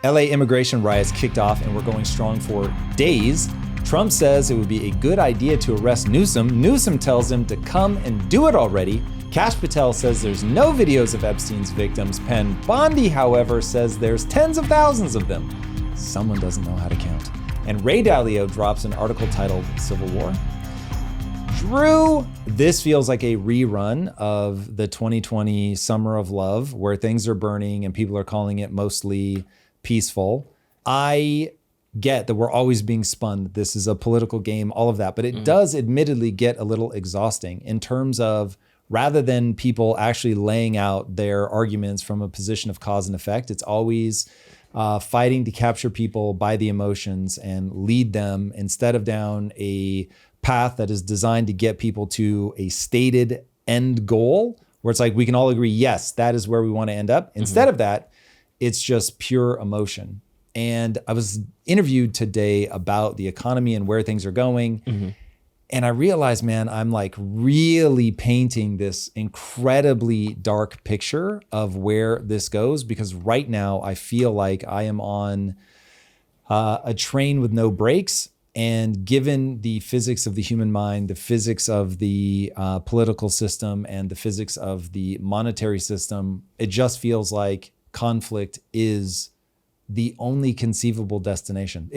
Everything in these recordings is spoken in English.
LA immigration riots kicked off and were going strong for days. Trump says it would be a good idea to arrest Newsom. Newsom tells him to come and do it already. Kash Patel says there's no videos of Epstein's victims. Penn Bondi, however, says there's tens of thousands of them. Someone doesn't know how to count. And Dalio drops an article titled Civil War. Drew, this feels like a rerun of the 2020 Summer of Love, where things are burning and people are calling it mostly peaceful. I get that we're always being spun. This is a political game, all of that, but it does admittedly get a little exhausting in terms of rather than people actually laying out their arguments from a position of cause and effect, it's always fighting to capture people by the emotions and lead them instead of down a path that is designed to get people to a stated end goal where it's like we can all agree, yes, that is where we want to end up. Instead of that, it's just pure emotion. And I was interviewed today about the economy and where things are going. And I realized, man, I'm like really painting this incredibly dark picture of where this goes, because right now I feel like I am on a train with no brakes. And given the physics of the human mind, the physics of the political system, and the physics of the monetary system, it just feels like conflict is the only conceivable destination.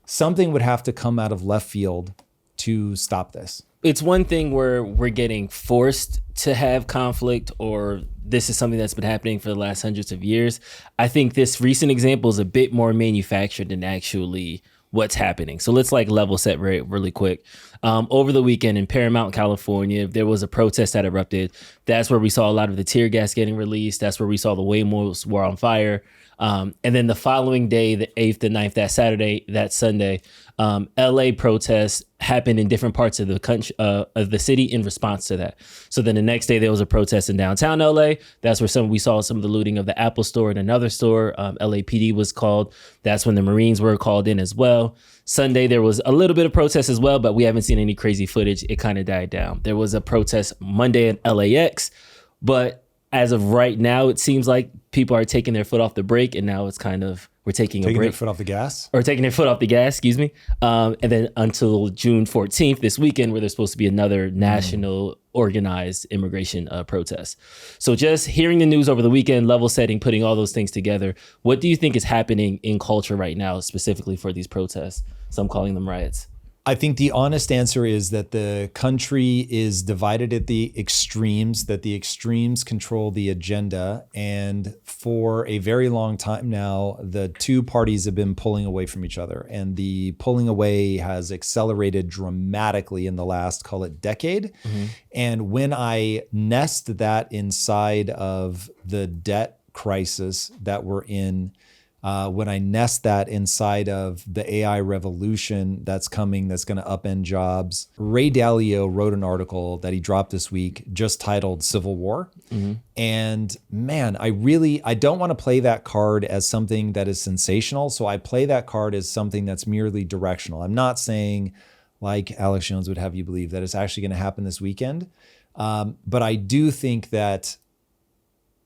Something would have to come out of left field to stop this. It's one thing where we're getting forced to have conflict, or this is something that's been happening for the last hundreds of years. I think this recent example is a bit more manufactured than actually what's happening. So let's level set really quick. Over the weekend in Paramount, California, there was a protest that erupted. That's where we saw a lot of the tear gas getting released. That's where we saw the Waymos were on fire. And then the following day, the 8th, the 9th, that Saturday, that Sunday, LA protests happened in different parts of the country, of the city in response to that. So then the next day there was a protest in downtown LA. That's where we saw some of the looting of the Apple store and another store. LAPD was called. That's when the Marines were called in as well. Sunday, there was a little bit of protest as well, but we haven't seen any crazy footage. It kind of died down. There was a protest Monday at LAX, but as of right now, it seems like people are taking their foot off the brake, and now it's kind of, we're taking a break. Taking their foot off the gas? Or taking their foot off the gas, excuse me. And then until June 14th, this weekend, where there's supposed to be another national organized immigration protest. So just hearing the news over the weekend, level setting, putting all those things together, what do you think is happening in culture right now, specifically for these protests? Some calling them riots. I think the honest answer is that the country is divided at the extremes, that the extremes control the agenda. And for a very long time now, the two parties have been pulling away from each other. And the pulling away has accelerated dramatically in the last, call it, decade. And when I nest that inside of the debt crisis that we're in, when I nest that inside of the AI revolution that's coming, that's going to upend jobs. Dalio wrote an article that he dropped this week just titled Civil War. And man, I don't want to play that card as something that is sensational. So I play that card as something that's merely directional. I'm not saying, like Alex Jones would have you believe, that it's actually going to happen this weekend. But I do think that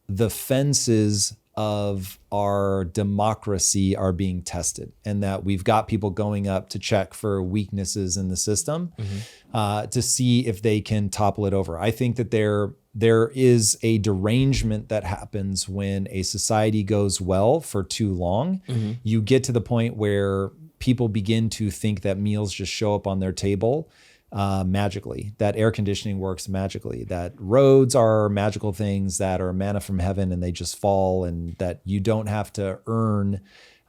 the fences of our democracy are being tested, and that we've got people going up to check for weaknesses in the system to see if they can topple it over. I think that there is a derangement that happens when a society goes well for too long. You get to the point where people begin to think that meals just show up on their table magically, that air conditioning works magically, that roads are magical things that are manna from heaven and they just fall, and that you don't have to earn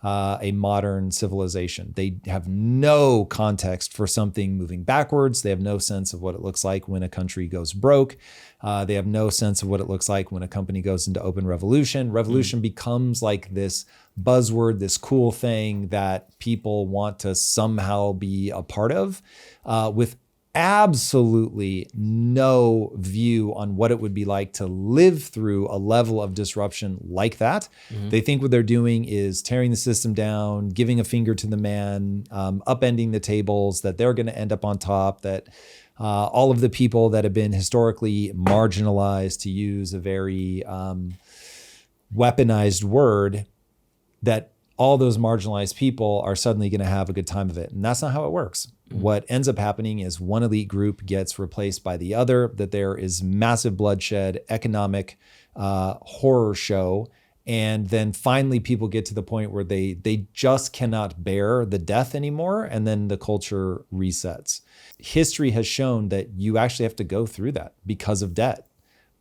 a modern civilization. They have no context for something moving backwards. They have no sense of what it looks like when a country goes broke. They have no sense of what it looks like when a company goes into open revolution. Revolution becomes like this buzzword, this cool thing that people want to somehow be a part of, with absolutely no view on what it would be like to live through a level of disruption like that. They think what they're doing is tearing the system down, giving a finger to the man, upending the tables, that they're going to end up on top, that all of the people that have been historically marginalized, to use a very weaponized word, that all those marginalized people are suddenly going to have a good time of it. And that's not how it works. What ends up happening is one elite group gets replaced by the other, that there is massive bloodshed, economic horror show. And then finally people get to the point where they just cannot bear the death anymore. And then the culture resets. History has shown that you actually have to go through that because of debt.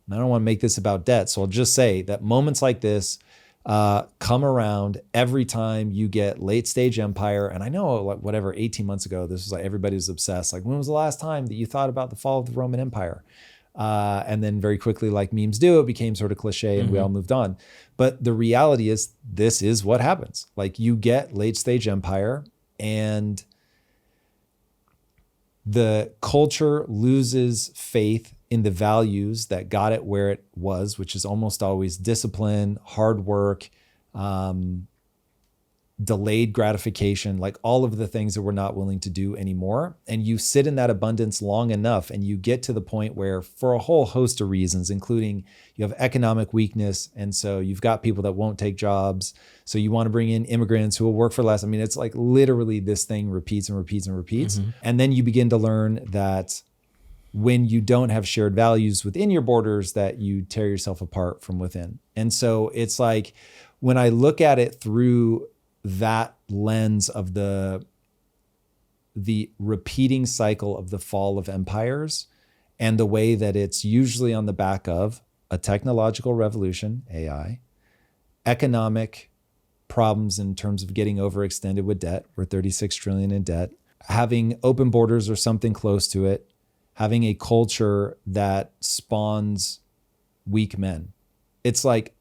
And I don't want to make this about debt. So I'll just say that moments like this come around every time you get late stage empire. And I know, like, whatever, 18 months ago, this was like everybody was obsessed. Like, when was the last time that you thought about the fall of the Roman Empire? And then very quickly, like memes do, it became sort of cliche and we all moved on. But the reality is, this is what happens. Like, you get late stage empire and the culture loses faith in the values that got it where it was, which is almost always discipline, hard work, delayed gratification, like all of the things that we're not willing to do anymore. And you sit in that abundance long enough and you get to the point where, for a whole host of reasons, including you have economic weakness. And so you've got people that won't take jobs. So you want to bring in immigrants who will work for less. I mean, it's like literally this thing repeats and repeats and repeats. And then you begin to learn that when you don't have shared values within your borders, that you tear yourself apart from within. And so it's like, when I look at it through that lens of the repeating cycle of the fall of empires, and the way that it's usually on the back of a technological revolution, AI, economic problems in terms of getting overextended with debt, we're 36 trillion in debt, having open borders or something close to it, having a culture that spawns weak men. It's like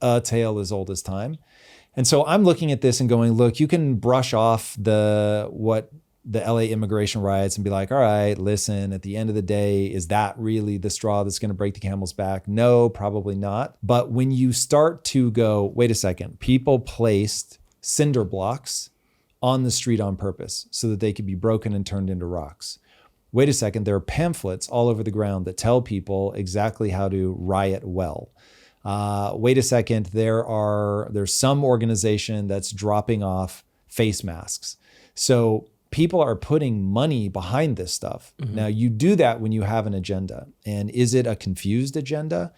a tale as old as time. And so I'm looking at this and going, look, you can brush off the LA immigration riots and be like, all right, listen, at the end of the day, is that really the straw that's going to break the camel's back? No, probably not. But when you start to go, wait a second, people placed cinder blocks on the street on purpose so that they could be broken and turned into rocks. Wait a second, there are pamphlets all over the ground that tell people exactly how to riot well. Wait a second, there's some organization that's dropping off face masks. So people are putting money behind this stuff. Now, you do that when you have an agenda. And is it a confused agenda?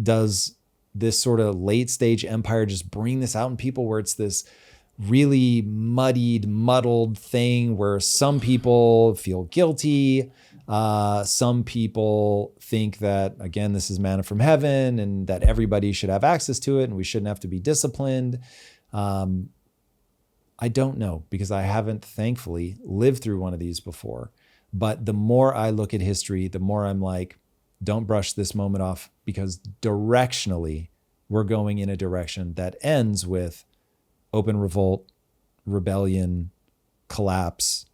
Does this sort of late stage empire just bring this out in people where it's this really muddled thing where some people feel guilty? Some people think that, again, this is manna from heaven and that everybody should have access to it and we shouldn't have to be disciplined. I don't know, because I haven't, thankfully, lived through one of these before. But the more I look at history, the more I'm like, don't brush this moment off, because directionally, we're going in a direction that ends with open revolt, rebellion, collapse.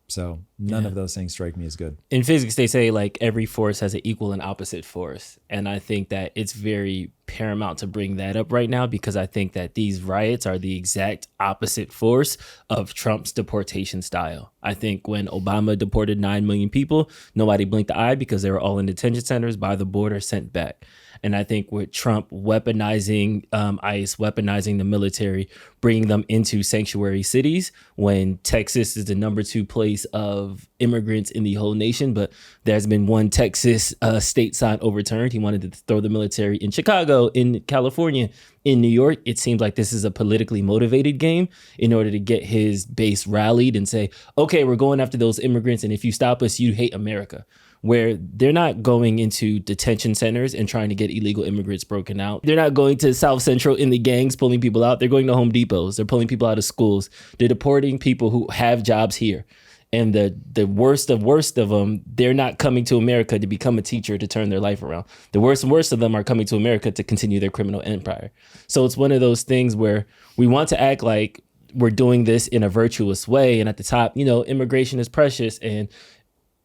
So none of those things strike me as good. In physics, they say like every force has an equal and opposite force. And I think that it's very paramount to bring that up right now, because I think that these riots are the exact opposite force of Trump's deportation style. I think when Obama deported 9 million people, nobody blinked the eye because they were all in detention centers by the border, sent back. And I think with Trump weaponizing ICE, weaponizing the military, bringing them into sanctuary cities, when Texas is the number 2 place of immigrants in the whole nation, but there's been one Texas state sign overturned. He wanted to throw the military in Chicago, in California, in New York. It seems like this is a politically motivated game in order to get his base rallied and say, okay, we're going after those immigrants, and if you stop us, you hate America. Where they're not going into detention centers and trying to get illegal immigrants broken out. They're not going to South Central in the gangs pulling people out. They're going to Home Depots. They're pulling people out of schools. They're deporting people who have jobs here. And the worst of them, they're not coming to America to become a teacher to turn their life around. The worst and worst of them are coming to America to continue their criminal empire. So it's one of those things where we want to act like we're doing this in a virtuous way. And at the top, immigration is precious and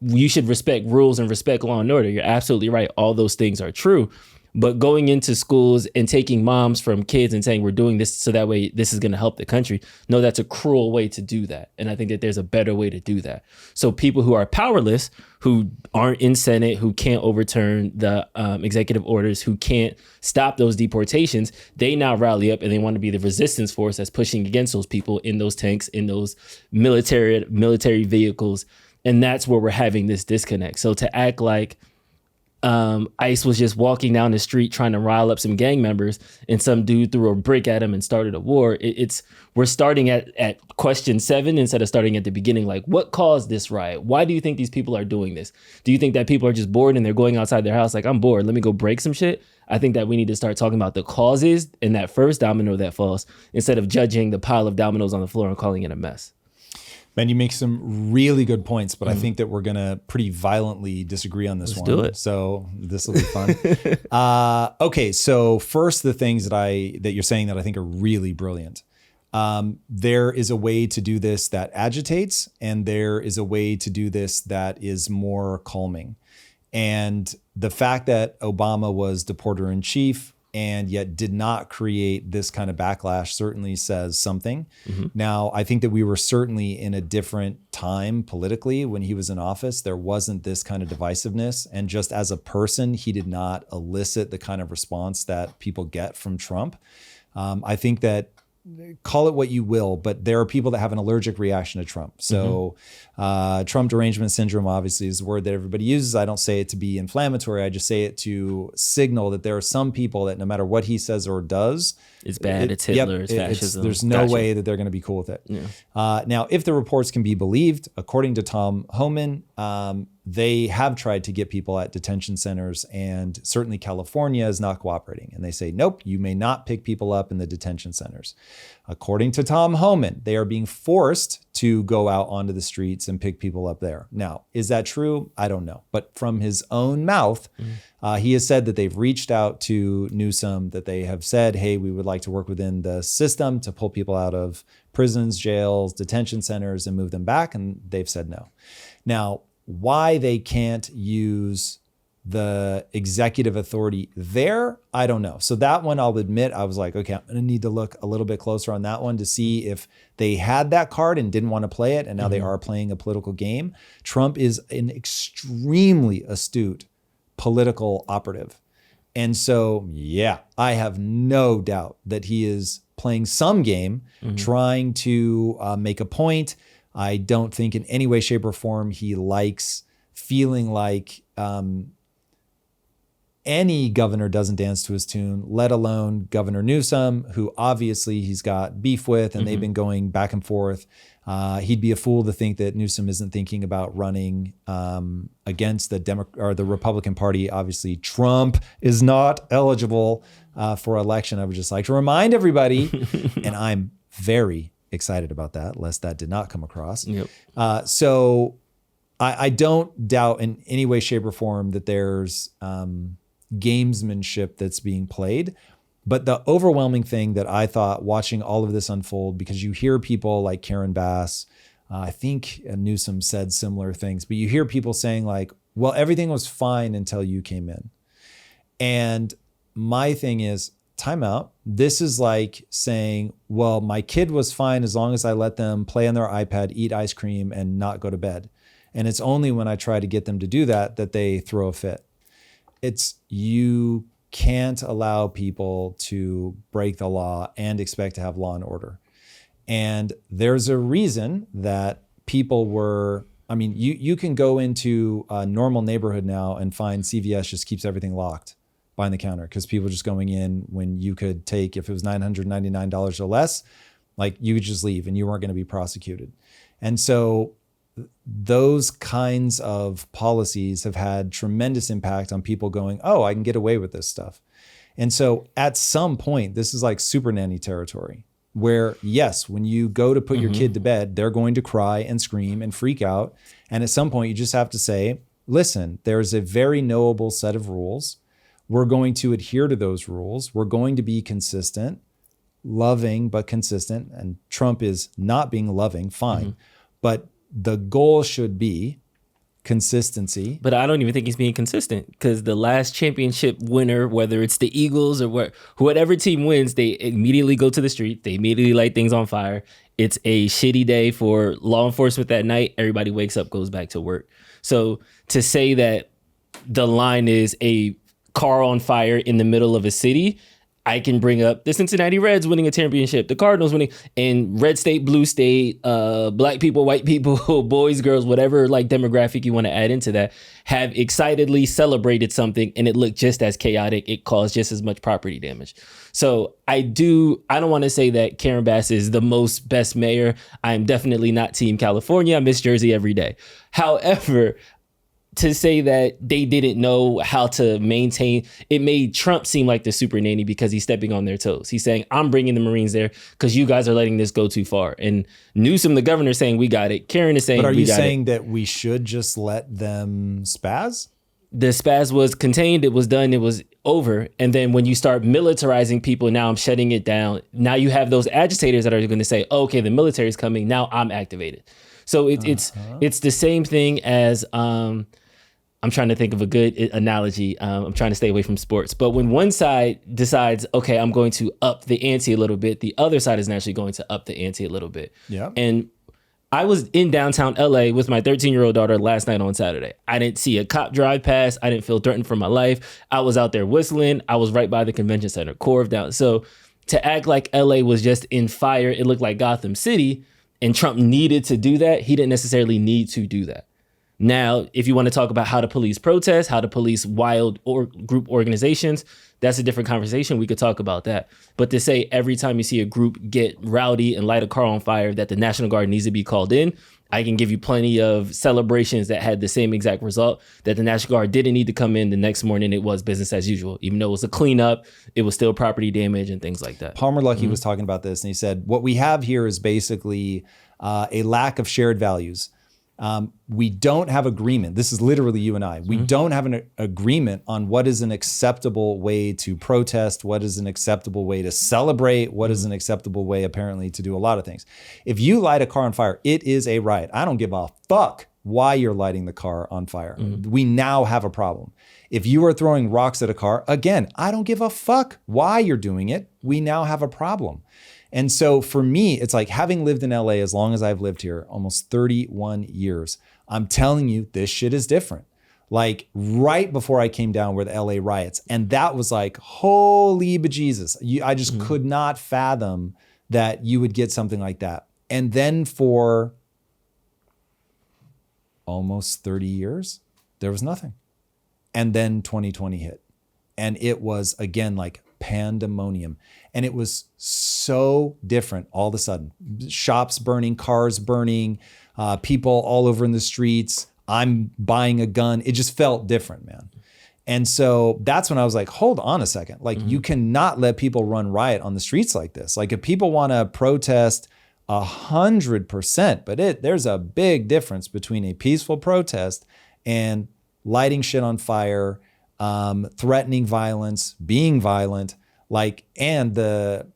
you should respect rules and respect law and order. You're absolutely right. All those things are true. But going into schools and taking moms from kids and saying we're doing this so that way this is going to help the country, no, that's a cruel way to do that. And I think that there's a better way to do that. So people who are powerless, who aren't in Senate, who can't overturn the executive orders, who can't stop those deportations, they now rally up and they want to be the resistance force that's pushing against those people in those tanks, in those military vehicles. And that's where we're having this disconnect. So to act like ICE was just walking down the street trying to rile up some gang members and some dude threw a brick at him and started a war. We're starting at question 7 instead of starting at the beginning. Like, what caused this riot? Why do you think these people are doing this? Do you think that people are just bored and they're going outside their house like, I'm bored, let me go break some shit? I think that we need to start talking about the causes and that first domino that falls instead of judging the pile of dominoes on the floor and calling it a mess. Ben, you make some really good points, but I think that we're going to pretty violently disagree on this one. Let's do it. So this will be fun. Okay, so first, the things that you're saying that I think are really brilliant. There is a way to do this that agitates, and there is a way to do this that is more calming. And the fact that Obama was deporter in chief and yet did not create this kind of backlash certainly says something. Mm-hmm. Now, I think that we were certainly in a different time politically when he was in office. There wasn't this kind of divisiveness. And just as a person, he did not elicit the kind of response that people get from Trump. I think that, call it what you will, but there are people that have an allergic reaction to Trump. So Trump derangement syndrome obviously is the word that everybody uses. I don't say it to be inflammatory. I just say it to signal that there are some people that no matter what he says or does, it's bad, it's Hitler, it's fascism. There's no way that they're going to be cool with it. Yeah. Now, if the reports can be believed, according to Tom Homan, they have tried to get people at detention centers, and certainly California is not cooperating. And they say, nope, you may not pick people up in the detention centers. According to Tom Homan, they are being forced to go out onto the streets and pick people up there. Now, is that true? I don't know. But from his own mouth, he has said that they've reached out to Newsom, that they have said, hey, we would like to work within the system to pull people out of prisons, jails, detention centers, and move them back. And they've said no. Now, why they can't use the executive authority there, I don't know. So that one, I'll admit, I was like, okay, I'm going to need to look a little bit closer on that one to see if they had that card and didn't want to play it, and now they are playing a political game. Trump is an extremely astute political operative. And so, yeah, I have no doubt that he is playing some game, trying to make a point. I don't think in any way, shape, or form he likes feeling like any governor doesn't dance to his tune, let alone Governor Newsom, who obviously he's got beef with, and they've been going back and forth. He'd be a fool to think that Newsom isn't thinking about running against the Republican Party. Obviously, Trump is not eligible for election. I would just like to remind everybody, and I'm very excited about that, lest that did not come across. Yep. So I don't doubt in any way, shape, or form that there's gamesmanship that's being played. But the overwhelming thing that I thought watching all of this unfold, because you hear people like Karen Bass, I think Newsom said similar things, but you hear people saying like, well, everything was fine until you came in. And my thing is, time out. This is like saying, well, my kid was fine as long as I let them play on their iPad, eat ice cream, and not go to bed. And it's only when I try to get them to do that that they throw a fit. You can't allow people to break the law and expect to have law and order. And there's a reason that people were, you can go into a normal neighborhood now and find CVS just keeps everything locked behind the counter because people are just going in when you could take, if it was $999 or less, like you could just leave and you weren't going to be prosecuted. And so those kinds of policies have had tremendous impact on people going, oh, I can get away with this stuff. And so at some point, this is like super nanny territory where, yes, when you go to put your kid to bed, they're going to cry and scream and freak out. And at some point, you just have to say, listen, there's a very knowable set of rules. We're going to adhere to those rules. We're going to be consistent, loving, but consistent. And Trump is not being loving, fine. But the goal should be consistency. But I don't even think he's being consistent, because the last championship winner, whether it's the Eagles or whatever team wins, they immediately go to the street. They immediately light things on fire. It's a shitty day for law enforcement that night. Everybody wakes up, goes back to work. So to say that the line is a car on fire in the middle of a city, I can bring up the Cincinnati Reds winning a championship, the Cardinals winning, and red state, blue state, black people, white people, boys, girls, whatever like demographic you want to add into that, have excitedly celebrated something, and it looked just as chaotic. It caused just as much property damage. So I don't want to say that Karen Bass is the most best mayor. I am definitely not Team California. I miss Jersey every day. However, to say that they didn't know how to maintain, it made Trump seem like the super nanny because he's stepping on their toes. He's saying, I'm bringing the Marines there because you guys are letting this go too far. And Newsom, the governor, saying, we got it. Karen is saying, but are you saying that we should just let them spaz? The spaz was contained. It was done. It was over. And then when you start militarizing people, now I'm shutting it down. Now you have those agitators that are going to say, oh, okay, the military's coming. Now I'm activated. So it's the same thing as, I'm trying to think of a good analogy. I'm trying to stay away from sports. But when one side decides, okay, I'm going to up the ante a little bit, the other side is naturally going to up the ante a little bit. Yeah. And I was in downtown LA with my 13-year-old daughter last night on Saturday. I didn't see a cop drive past. I didn't feel threatened for my life. I was out there whistling. I was right by the convention center, core of down. So to act like LA was just in fire, it looked like Gotham City, and Trump needed to do that. He didn't necessarily need to do that. Now, if you want to talk about how to police protests, how to police wild or group organizations, that's a different conversation. We could talk about that. But to say every time you see a group get rowdy and light a car on fire that the National Guard needs to be called in, I can give you plenty of celebrations that had the same exact result, that the National Guard didn't need to come in the next morning. It was business as usual. Even though it was a cleanup, it was still property damage and things like that. Palmer Luckey was talking about this, and he said, what we have here is basically a lack of shared values. We don't have agreement. This is literally you and I. We don't have an agreement on what is an acceptable way to protest, what is an acceptable way to celebrate, what is an acceptable way, apparently, to do a lot of things. If you light a car on fire, it is a riot. I don't give a fuck why you're lighting the car on fire. We now have a problem. If you are throwing rocks at a car, again, I don't give a fuck why you're doing it. We now have a problem. And so for me, it's like, having lived in LA as long as I've lived here, almost 31 years, I'm telling you, this shit is different. Like right before I came down were the LA riots. And that was like, holy bejesus. I just could not fathom that you would get something like that. And then for almost 30 years, there was nothing. And then 2020 hit. And it was, again, like pandemonium. And it was so different all of a sudden. Shops burning, cars burning, people all over in the streets. I'm buying a gun. It just felt different, man. And so that's when I was like, hold on a second. Like, you cannot let people run riot on the streets like this. Like, if people want to protest 100%, but there's a big difference between a peaceful protest and lighting shit on fire, threatening violence, being violent, like, and the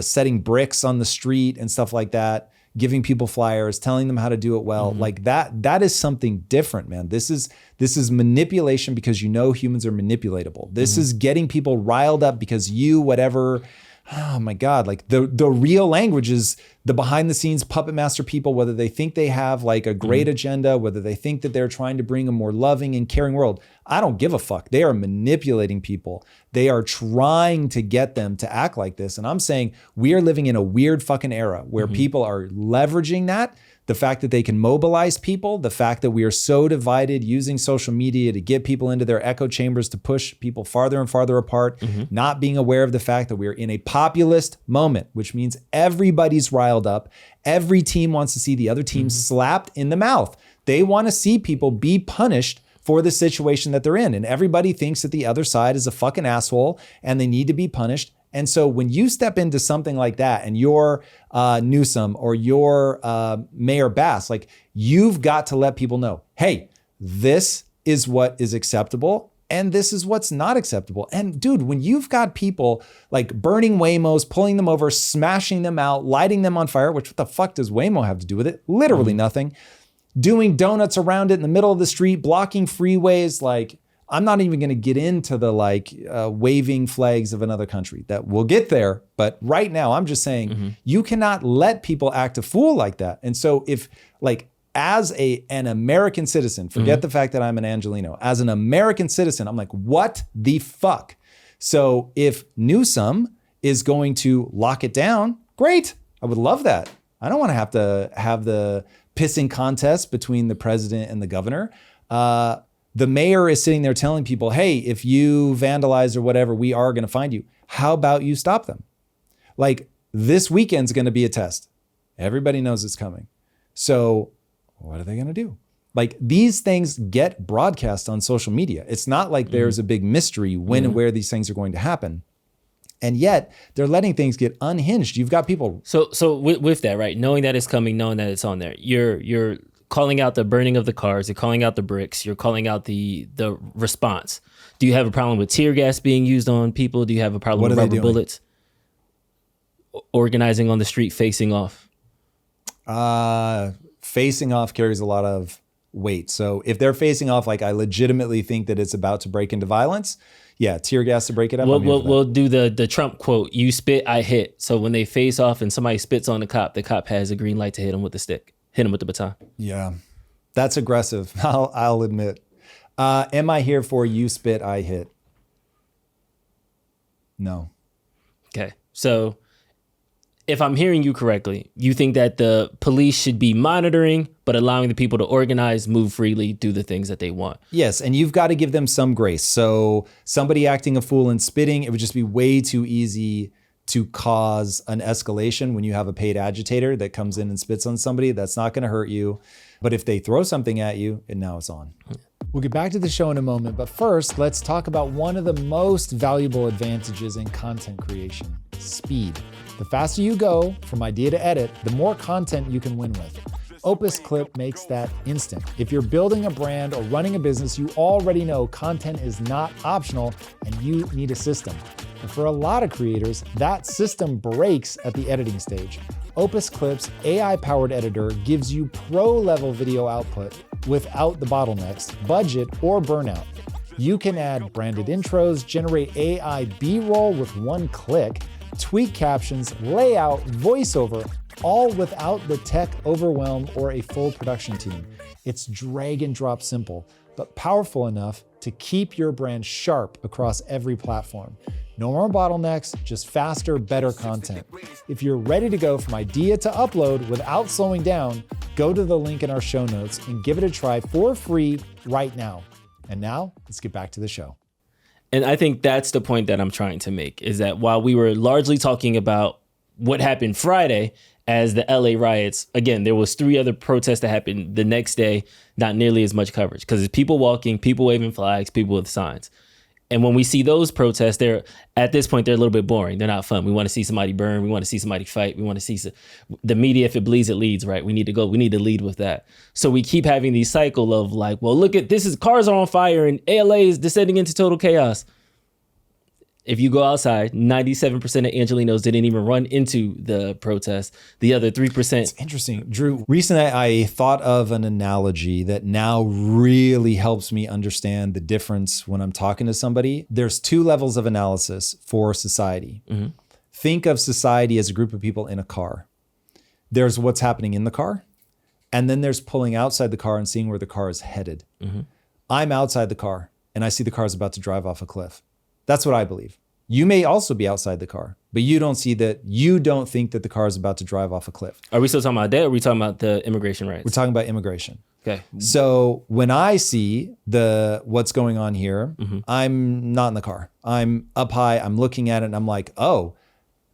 setting bricks on the street and stuff like that, giving people flyers, telling them how to do it well. Like that is something different, man. This is manipulation, because you know humans are manipulatable. This is getting people riled up because whatever. Oh my God, like the real language is the behind the scenes puppet master people, whether they think they have like a great agenda, whether they think that they're trying to bring a more loving and caring world. I don't give a fuck. They are manipulating people. They are trying to get them to act like this. And I'm saying we are living in a weird fucking era where people are leveraging that. The fact that they can mobilize people, the fact that we are so divided, using social media to get people into their echo chambers, to push people farther and farther apart, not being aware of the fact that we are in a populist moment, which means everybody's riled up. Every team wants to see the other team slapped in the mouth. They want to see people be punished for the situation that they're in. And everybody thinks that the other side is a fucking asshole and they need to be punished. And so when you step into something like that and you're Newsom or you're Mayor Bass, like, you've got to let people know, hey, this is what is acceptable and this is what's not acceptable. And dude, when you've got people like burning Waymos, pulling them over, smashing them out, lighting them on fire, which what the fuck does Waymo have to do with it? Literally nothing. doing donuts around it in the middle of the street, blocking freeways. Like, I'm not even going to get into the waving flags of another country. That we'll get there. But right now, I'm just saying you cannot let people act a fool like that. And so if as an American citizen, forget the fact that I'm an Angelino, as an American citizen, I'm like, what the fuck? So if Newsom is going to lock it down, great. I would love that. I don't want to have the pissing contest between the president and the governor. The mayor is sitting there telling people, hey, if you vandalize or whatever, we are going to find you. How about you stop them? Like, this weekend's going to be a test. Everybody knows it's coming. So what are they going to do? Like, these things get broadcast on social media. It's not like there's a big mystery when and where these things are going to happen. And yet they're letting things get unhinged. You've got people. So with that, right? Knowing that it's coming, knowing that it's on there, you're calling out the burning of the cars, you're calling out the bricks, you're calling out the response. Do you have a problem with tear gas being used on people? Do you have a problem with rubber bullets? Organizing on the street, facing off? Facing off carries a lot of weight. So if they're facing off, like I legitimately think that it's about to break into violence, yeah, tear gas to break it up. We'll do the Trump quote, you spit, I hit. So when they face off and somebody spits on the cop has a green light to hit him with the stick. Hit him with the baton. Yeah, that's aggressive. I'll admit. Am I here for you spit, I hit? No. Okay. So if I'm hearing you correctly, you think that the police should be monitoring, but allowing the people to organize, move freely, do the things that they want. Yes, and you've got to give them some grace. So somebody acting a fool and spitting, it would just be way too easy to cause an escalation when you have a paid agitator that comes in and spits on somebody. That's not going to hurt you. But if they throw something at you, and now it's on. We'll get back to the show in a moment, but first, let's talk about one of the most valuable advantages in content creation: speed. The faster you go from idea to edit, the more content you can win with. Opus Clip makes that instant. If you're building a brand or running a business, you already know content is not optional and you need a system. But for a lot of creators, that system breaks at the editing stage. Opus Clip's AI-powered editor gives you pro-level video output without the bottlenecks, budget, or burnout. You can add branded intros, generate AI B-roll with one click, tweak captions, layout, voiceover, all without the tech overwhelm or a full production team. It's drag and drop simple, but powerful enough to keep your brand sharp across every platform. No more bottlenecks, just faster, better content. If you're ready to go from idea to upload without slowing down, go to the link in our show notes and give it a try for free right now. And now, let's get back to the show. And I think that's the point that I'm trying to make, is that while we were largely talking about what happened Friday as the LA riots, again, there was 3 other protests that happened the next day, not nearly as much coverage, because it's people walking, people waving flags, people with signs. And when we see those protests, they're at this point, they're a little bit boring. They're not fun. We want to see somebody burn. We want to see somebody fight. We want to see the media. If it bleeds, it leads, right? We need to lead with that. So we keep having these cycle of like, well, look at this, cars are on fire and LA is descending into total chaos. If you go outside, 97% of Angelinos didn't even run into the protest. The other 3%. It's interesting. Drew, recently I thought of an analogy that now really helps me understand the difference when I'm talking to somebody. There's 2 levels of analysis for society. Mm-hmm. Think of society as a group of people in a car. There's what's happening in the car, and then there's pulling outside the car and seeing where the car is headed. Mm-hmm. I'm outside the car, and I see the car is about to drive off a cliff. That's what I believe. You may also be outside the car, but you don't see that. You don't think that the car is about to drive off a cliff. Are we still talking about that, or are we talking about the immigration rights? We're talking about immigration. Okay. So when I see what's going on here, mm-hmm. I'm not in the car. I'm up high. I'm looking at it and I'm like, oh,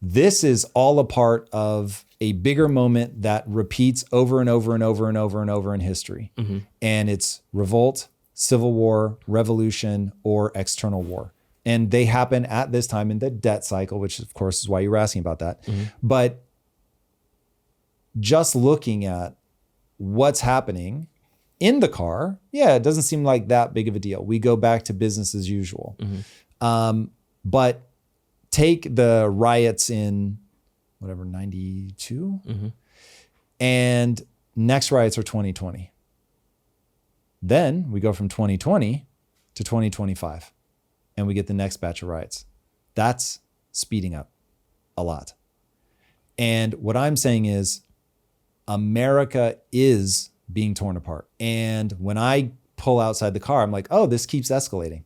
this is all a part of a bigger moment that repeats over and over and over and over and over in history. Mm-hmm. And it's revolt, civil war, revolution, or external war. And they happen at this time in the debt cycle, which of course is why you were asking about that. Mm-hmm. But just looking at what's happening in the car, yeah, it doesn't seem like that big of a deal. We go back to business as usual. Mm-hmm. But take the riots in whatever, 92? Mm-hmm. And next riots are 2020. Then we go from 2020 to 2025 and we get the next batch of riots. That's speeding up a lot. And what I'm saying is America is being torn apart. And when I pull outside the car, I'm like, oh, this keeps escalating.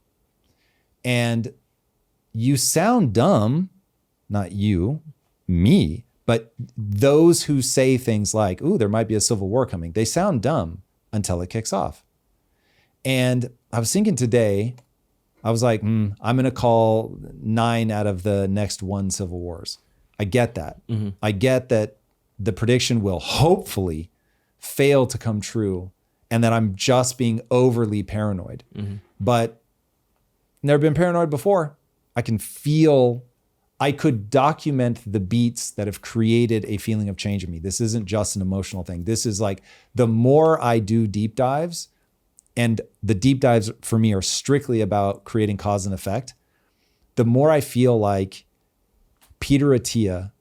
And you sound dumb, not you, me, but those who say things like, ooh, there might be a civil war coming, they sound dumb until it kicks off. And I was thinking today, I was like, I'm going to call 9 out of the next 1 civil wars. I get that. Mm-hmm. I get that the prediction will hopefully fail to come true and that I'm just being overly paranoid. Mm-hmm. But never been paranoid before. I could document the beats that have created a feeling of change in me. This isn't just an emotional thing. This is like the more I do deep dives, and the deep dives for me are strictly about creating cause and effect, the more I feel like Peter Attia,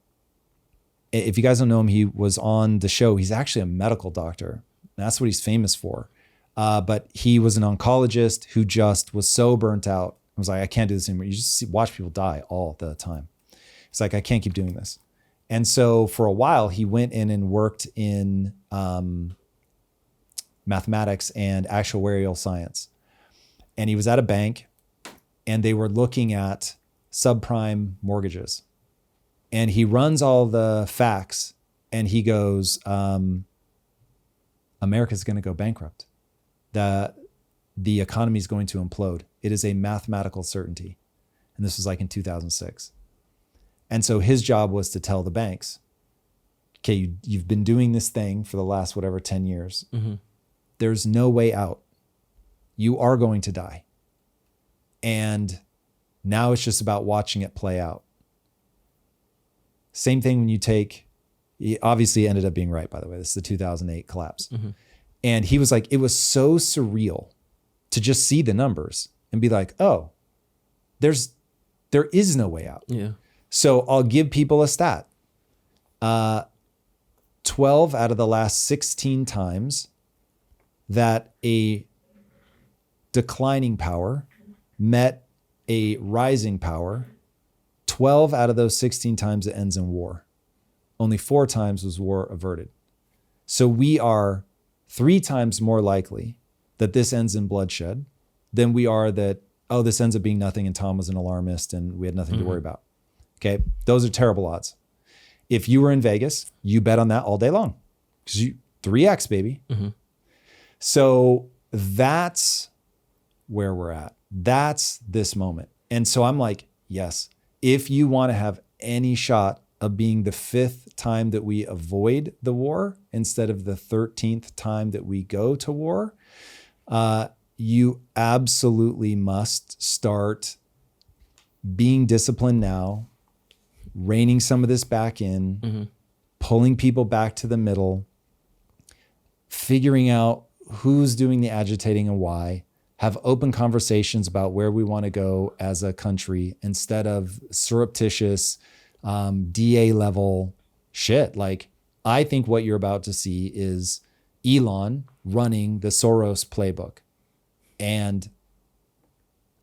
if you guys don't know him, he was on the show. He's actually a medical doctor. That's what he's famous for. But he was an oncologist who just was so burnt out. I was like, I can't do this anymore. You just watch people die all the time. It's like, I can't keep doing this. And so for a while, he went in and worked in mathematics and actuarial science. And he was at a bank and they were looking at subprime mortgages. And he runs all the facts and he goes, America's going to go bankrupt. The economy is going to implode. It is a mathematical certainty. And this was like in 2006. And so his job was to tell the banks, okay, you've been doing this thing for the last, 10 years. Mm-hmm. There's no way out. You are going to die. And now it's just about watching it play out. Same thing when he obviously ended up being right, by the way. This is the 2008 collapse. Mm-hmm. And he was like, it was so surreal to just see the numbers and be like, oh, there is no way out. Yeah. So I'll give people a stat. 12 out of the last 16 times that a declining power met a rising power, 12 out of those 16 times it ends in war. Only 4 times was war averted. So we are 3 times more likely that this ends in bloodshed than we are that, oh, this ends up being nothing and Tom was an alarmist and we had nothing to worry about. Okay, those are terrible odds. If you were in Vegas, you bet on that all day long. Because 3x, baby. Mm-hmm. So that's where we're at. That's this moment. And so I'm like, yes, if you want to have any shot of being the 5th time that we avoid the war instead of the 13th time that we go to war, you absolutely must start being disciplined now, reining some of this back in, pulling people back to the middle, figuring out who's doing the agitating and why, have open conversations about where we want to go as a country instead of surreptitious DA level shit. Like, I think what you're about to see is Elon running the Soros playbook. And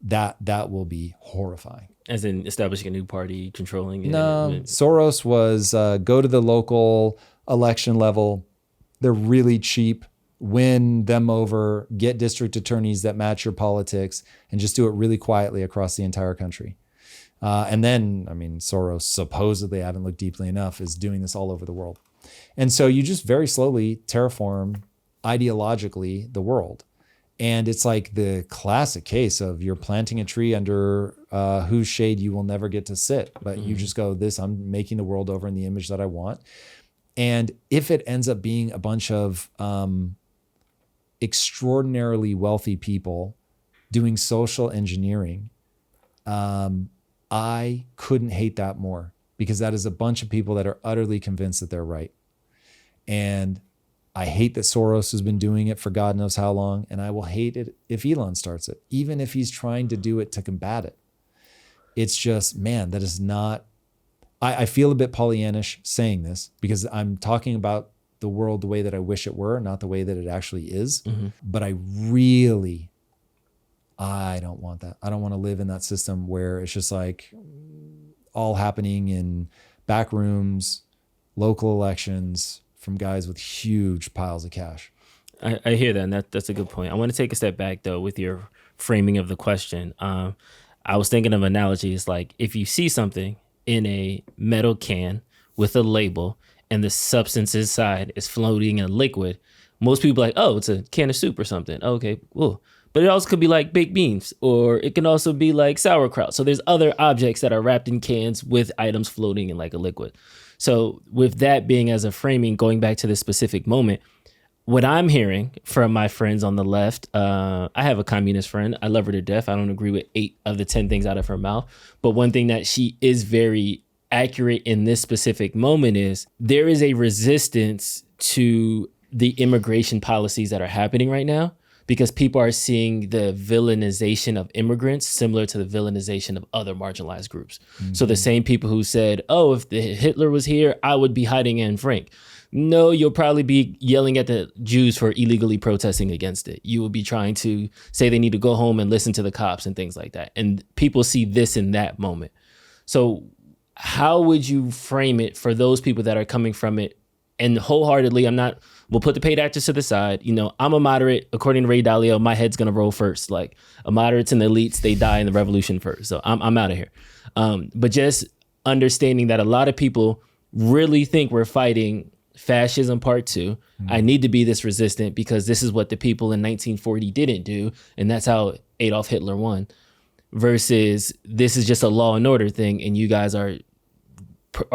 that will be horrifying. As in establishing a new party, controlling it? No, Soros was go to the local election level. They're really cheap. Win them over, get district attorneys that match your politics, and just do it really quietly across the entire country. And then, Soros supposedly, I haven't looked deeply enough, is doing this all over the world. And so you just very slowly terraform ideologically the world. And it's like the classic case of you're planting a tree under whose shade you will never get to sit. But you just go, I'm making the world over in the image that I want. And if it ends up being a bunch of extraordinarily wealthy people doing social engineering, I couldn't hate that more, because that is a bunch of people that are utterly convinced that they're right. And I hate that Soros has been doing it for God knows how long, and I will hate it if Elon starts it, even if he's trying to do it to combat it. It's just, man, that is not... I feel a bit Pollyannish saying this because I'm talking about the world the way that I wish it were, not the way that it actually is. Mm-hmm. But I don't want that. I don't want to live in that system where it's just like all happening in back rooms, local elections from guys with huge piles of cash. I hear that, and that's a good point. I want to take a step back, though, with your framing of the question. I was thinking of analogies like if you see something in a metal can with a label and the substance inside is floating in a liquid, most people are like, oh, it's a can of soup or something. Okay, cool. But it also could be like baked beans, or it can also be like sauerkraut. So there's other objects that are wrapped in cans with items floating in like a liquid. So with that being as a framing, going back to this specific moment, what I'm hearing from my friends on the left, I have a communist friend. I love her to death. I don't agree with 8 of the 10 things out of her mouth. But one thing that she is very accurate in this specific moment is there is a resistance to the immigration policies that are happening right now, because people are seeing the villainization of immigrants similar to the villainization of other marginalized groups. Mm-hmm. So the same people who said, oh, if Hitler was here, I would be hiding Anne Frank. No, you'll probably be yelling at the Jews for illegally protesting against it. You will be trying to say they need to go home and listen to the cops and things like that. And people see this in that moment. So how would you frame it for those people that are coming from it? And wholeheartedly, we'll put the paid actors to the side. You know, I'm a moderate. According to Ray Dalio, my head's going to roll first. Like a moderates and the elites, they die in the revolution first. So I'm out of here. But just understanding that a lot of people really think we're fighting fascism part 2. Mm-hmm. I need to be this resistant because this is what the people in 1940 didn't do. And that's how Adolf Hitler won. Versus this is just a law and order thing. And you guys are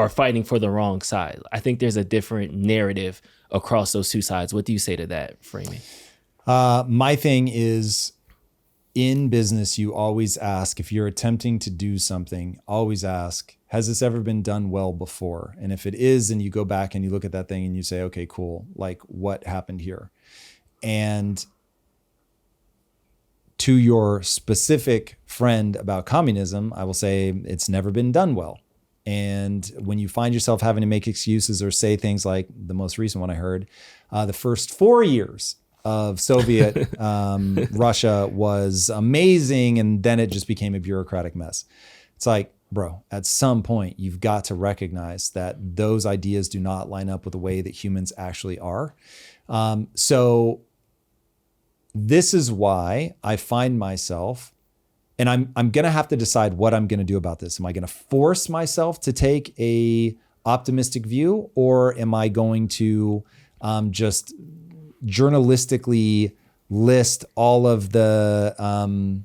fighting for the wrong side. I think there's a different narrative across those two sides. What do you say to that framing? My thing is, in business, you always ask, if you're attempting to do something, always ask, has this ever been done well before? And if it is, and you go back and you look at that thing and you say, okay, cool. Like, what happened here? And to your specific friend about communism, I will say it's never been done well. And when you find yourself having to make excuses or say things like the most recent one I heard, the first 4 years of Soviet Russia was amazing, and then it just became a bureaucratic mess. It's like, bro, at some point, you've got to recognize that those ideas do not line up with the way that humans actually are. So this is why I find myself, and I'm going to have to decide what I'm going to do about this. Am I going to force myself to take a optimistic view, or am I going to just journalistically list all of the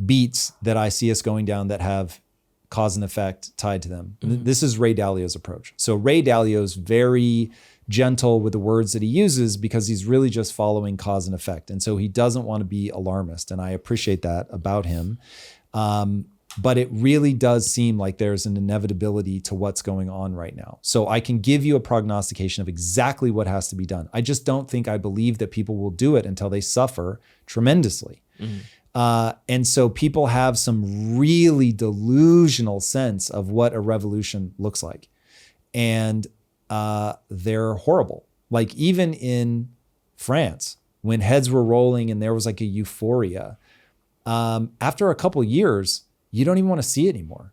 beats that I see us going down that have cause and effect tied to them? Mm-hmm. This is Ray Dalio's approach. So Ray Dalio's very gentle with the words that he uses because he's really just following cause and effect. And so he doesn't want to be alarmist. And I appreciate that about him. But it really does seem like there's an inevitability to what's going on right now. So I can give you a prognostication of exactly what has to be done. I just don't think I believe that people will do it until they suffer tremendously. Mm-hmm. And so people have some really delusional sense of what a revolution looks like. And they're horrible. Like even in France, when heads were rolling and there was like a euphoria, after a couple years, you don't even want to see it anymore.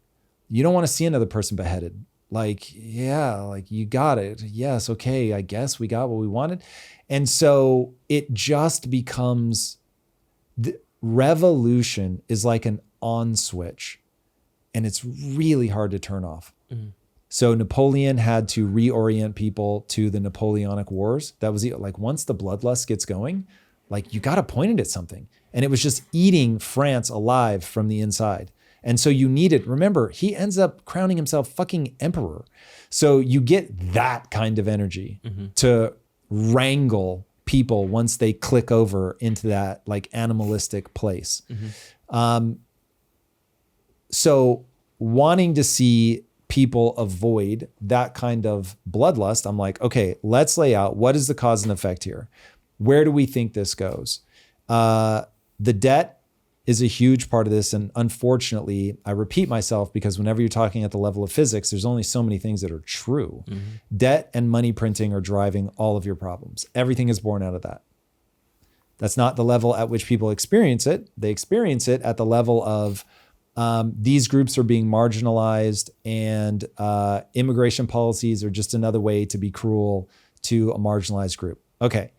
You don't want to see another person beheaded. Like, yeah, like you got it. Yes. Okay. I guess we got what we wanted. And so it just becomes, the revolution is like an on switch, and it's really hard to turn off. Mm-hmm. So Napoleon had to reorient people to the Napoleonic Wars. That was like, once the bloodlust gets going, like you got to point it at something. And it was just eating France alive from the inside. And so you need it. Remember, he ends up crowning himself fucking emperor. So you get that kind of energy to wrangle people once they click over into that like animalistic place. So wanting to see people avoid that kind of bloodlust, I'm like, okay, let's lay out what is the cause and effect here. Where do we think this goes? The debt is a huge part of this. And unfortunately, I repeat myself because whenever you're talking at the level of physics, there's only so many things that are true. Debt and money printing are driving all of your problems. Everything is born out of that. That's not the level at which people experience it. They experience it at the level of these groups are being marginalized, and immigration policies are just another way to be cruel to a marginalized group. Okay.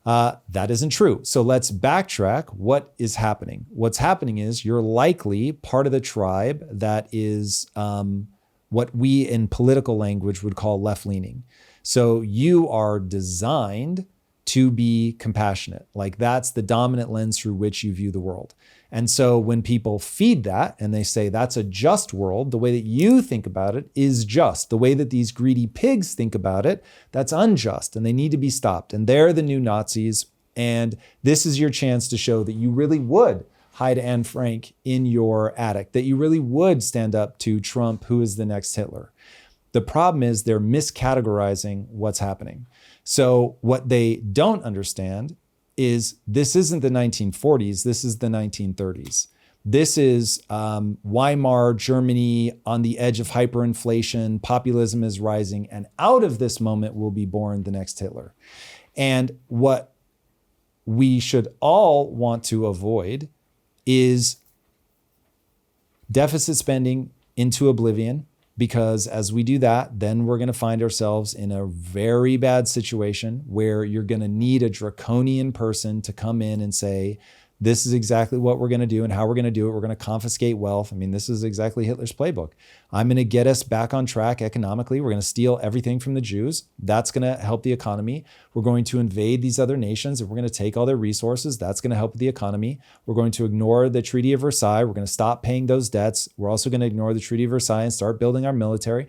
That isn't true. So let's backtrack. What is happening? What's happening is you're likely part of the tribe that is what we in political language would call left-leaning. So you are designed to be compassionate. Like that's the dominant lens through which you view the world. And so when people feed that and they say that's a just world, the way that you think about it is just. The way that these greedy pigs think about it, that's unjust and they need to be stopped. And they're the new Nazis. And this is your chance to show that you really would hide Anne Frank in your attic, that you really would stand up to Trump, who is the next Hitler. The problem is they're miscategorizing what's happening. So what they don't understand is this isn't the 1940s, this is the 1930s. This is Weimar Germany on the edge of hyperinflation, populism is rising, and out of this moment will be born the next Hitler. And what we should all want to avoid is deficit spending into oblivion, because as we do that, then we're going to find ourselves in a very bad situation where you're going to need a draconian person to come in and say, this is exactly what we're going to do and how we're going to do it. We're going to confiscate wealth. I mean, this is exactly Hitler's playbook. I'm going to get us back on track economically. We're going to steal everything from the Jews. That's going to help the economy. We're going to invade these other nations and we're going to take all their resources. That's going to help the economy. We're going to ignore the Treaty of Versailles. We're going to stop paying those debts. We're also going to ignore the Treaty of Versailles and start building our military.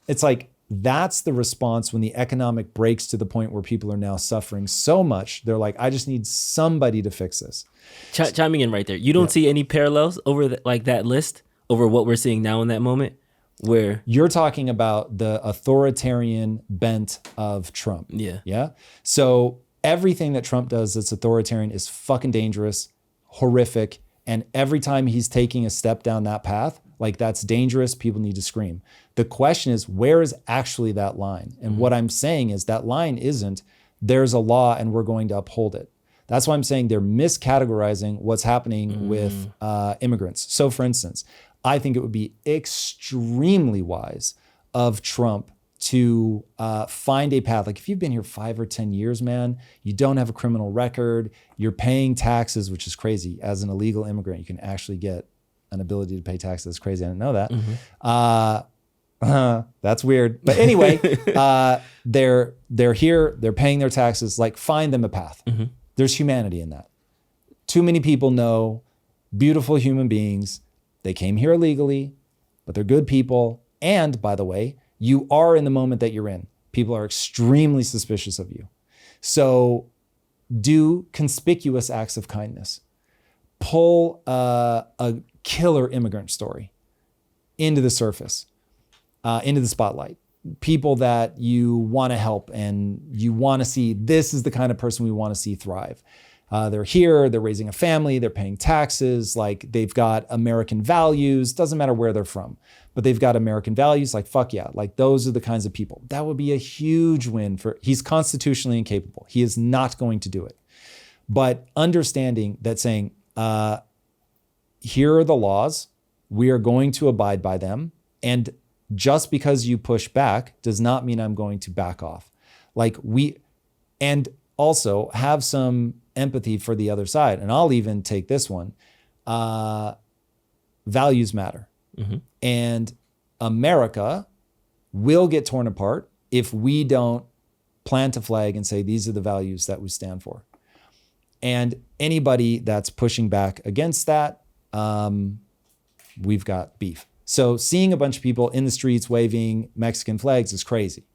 It's like, that's the response when the economic breaks to the point where people are now suffering so much. They're like, I just need somebody to fix this. Chiming in right there. You don't see any parallels over that list over what we're seeing now in that moment where you're talking about the authoritarian bent of Trump. Yeah. So everything that Trump does that's authoritarian is fucking dangerous, horrific. And every time he's taking a step down that path, like that's dangerous, people need to scream. The question is, where is actually that line? And what I'm saying is that line isn't, there's a law and we're going to uphold it. That's why I'm saying they're miscategorizing what's happening with immigrants. So for instance, I think it would be extremely wise of Trump to find a path. Like if you've been here 5 or 10 years, man, you don't have a criminal record, you're paying taxes, which is crazy. As an illegal immigrant, you can actually get an ability to pay taxes. That's crazy. I didn't know that. That's weird. But anyway, they're here, they're paying their taxes, like find them a path. There's humanity in that. Too many people know beautiful human beings. They came here illegally, but they're good people. And by the way, you are in the moment that you're in. People are extremely suspicious of you. So do conspicuous acts of kindness. Pull a killer immigrant story into the surface, into the spotlight. People that you want to help and you want to see, this is the kind of person we want to see thrive. They're here, they're raising a family, they're paying taxes, like they've got American values, doesn't matter where they're from, but they've got American values, like fuck yeah, like those are the kinds of people. That would be a huge win for, he's constitutionally incapable. He is not going to do it. But understanding that saying, here are the laws, we are going to abide by them, and just because you push back does not mean I'm going to back off. And also have some empathy for the other side. And I'll even take this one. Values matter. And America will get torn apart if we don't plant a flag and say, these are the values that we stand for. And anybody that's pushing back against that, we've got beef. So seeing a bunch of people in the streets waving Mexican flags is crazy.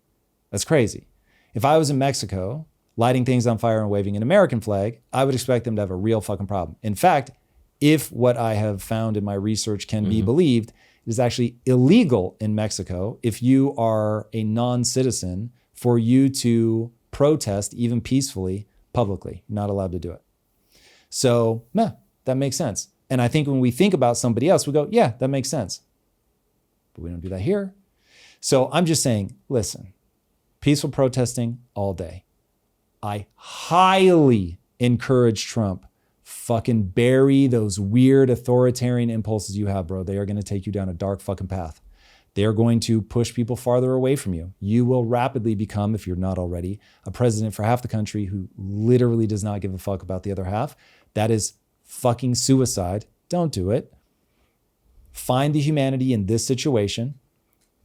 That's crazy. If I was in Mexico lighting things on fire and waving an American flag, I would expect them to have a real fucking problem. In fact, if what I have found in my research can be believed, it is actually illegal in Mexico, if you are a non-citizen, for you to protest even peacefully publicly. You're not allowed to do it. So, that makes sense. And I think when we think about somebody else, we go, yeah, that makes sense. But we don't do that here. So I'm just saying, listen, peaceful protesting all day. I highly encourage Trump. Fucking bury those weird authoritarian impulses you have, bro. They are going to take you down a dark fucking path. They are going to push people farther away from you. You will rapidly become, if you're not already, a president for half the country who literally does not give a fuck about the other half. That is fucking suicide. Don't do it. Find the humanity in this situation.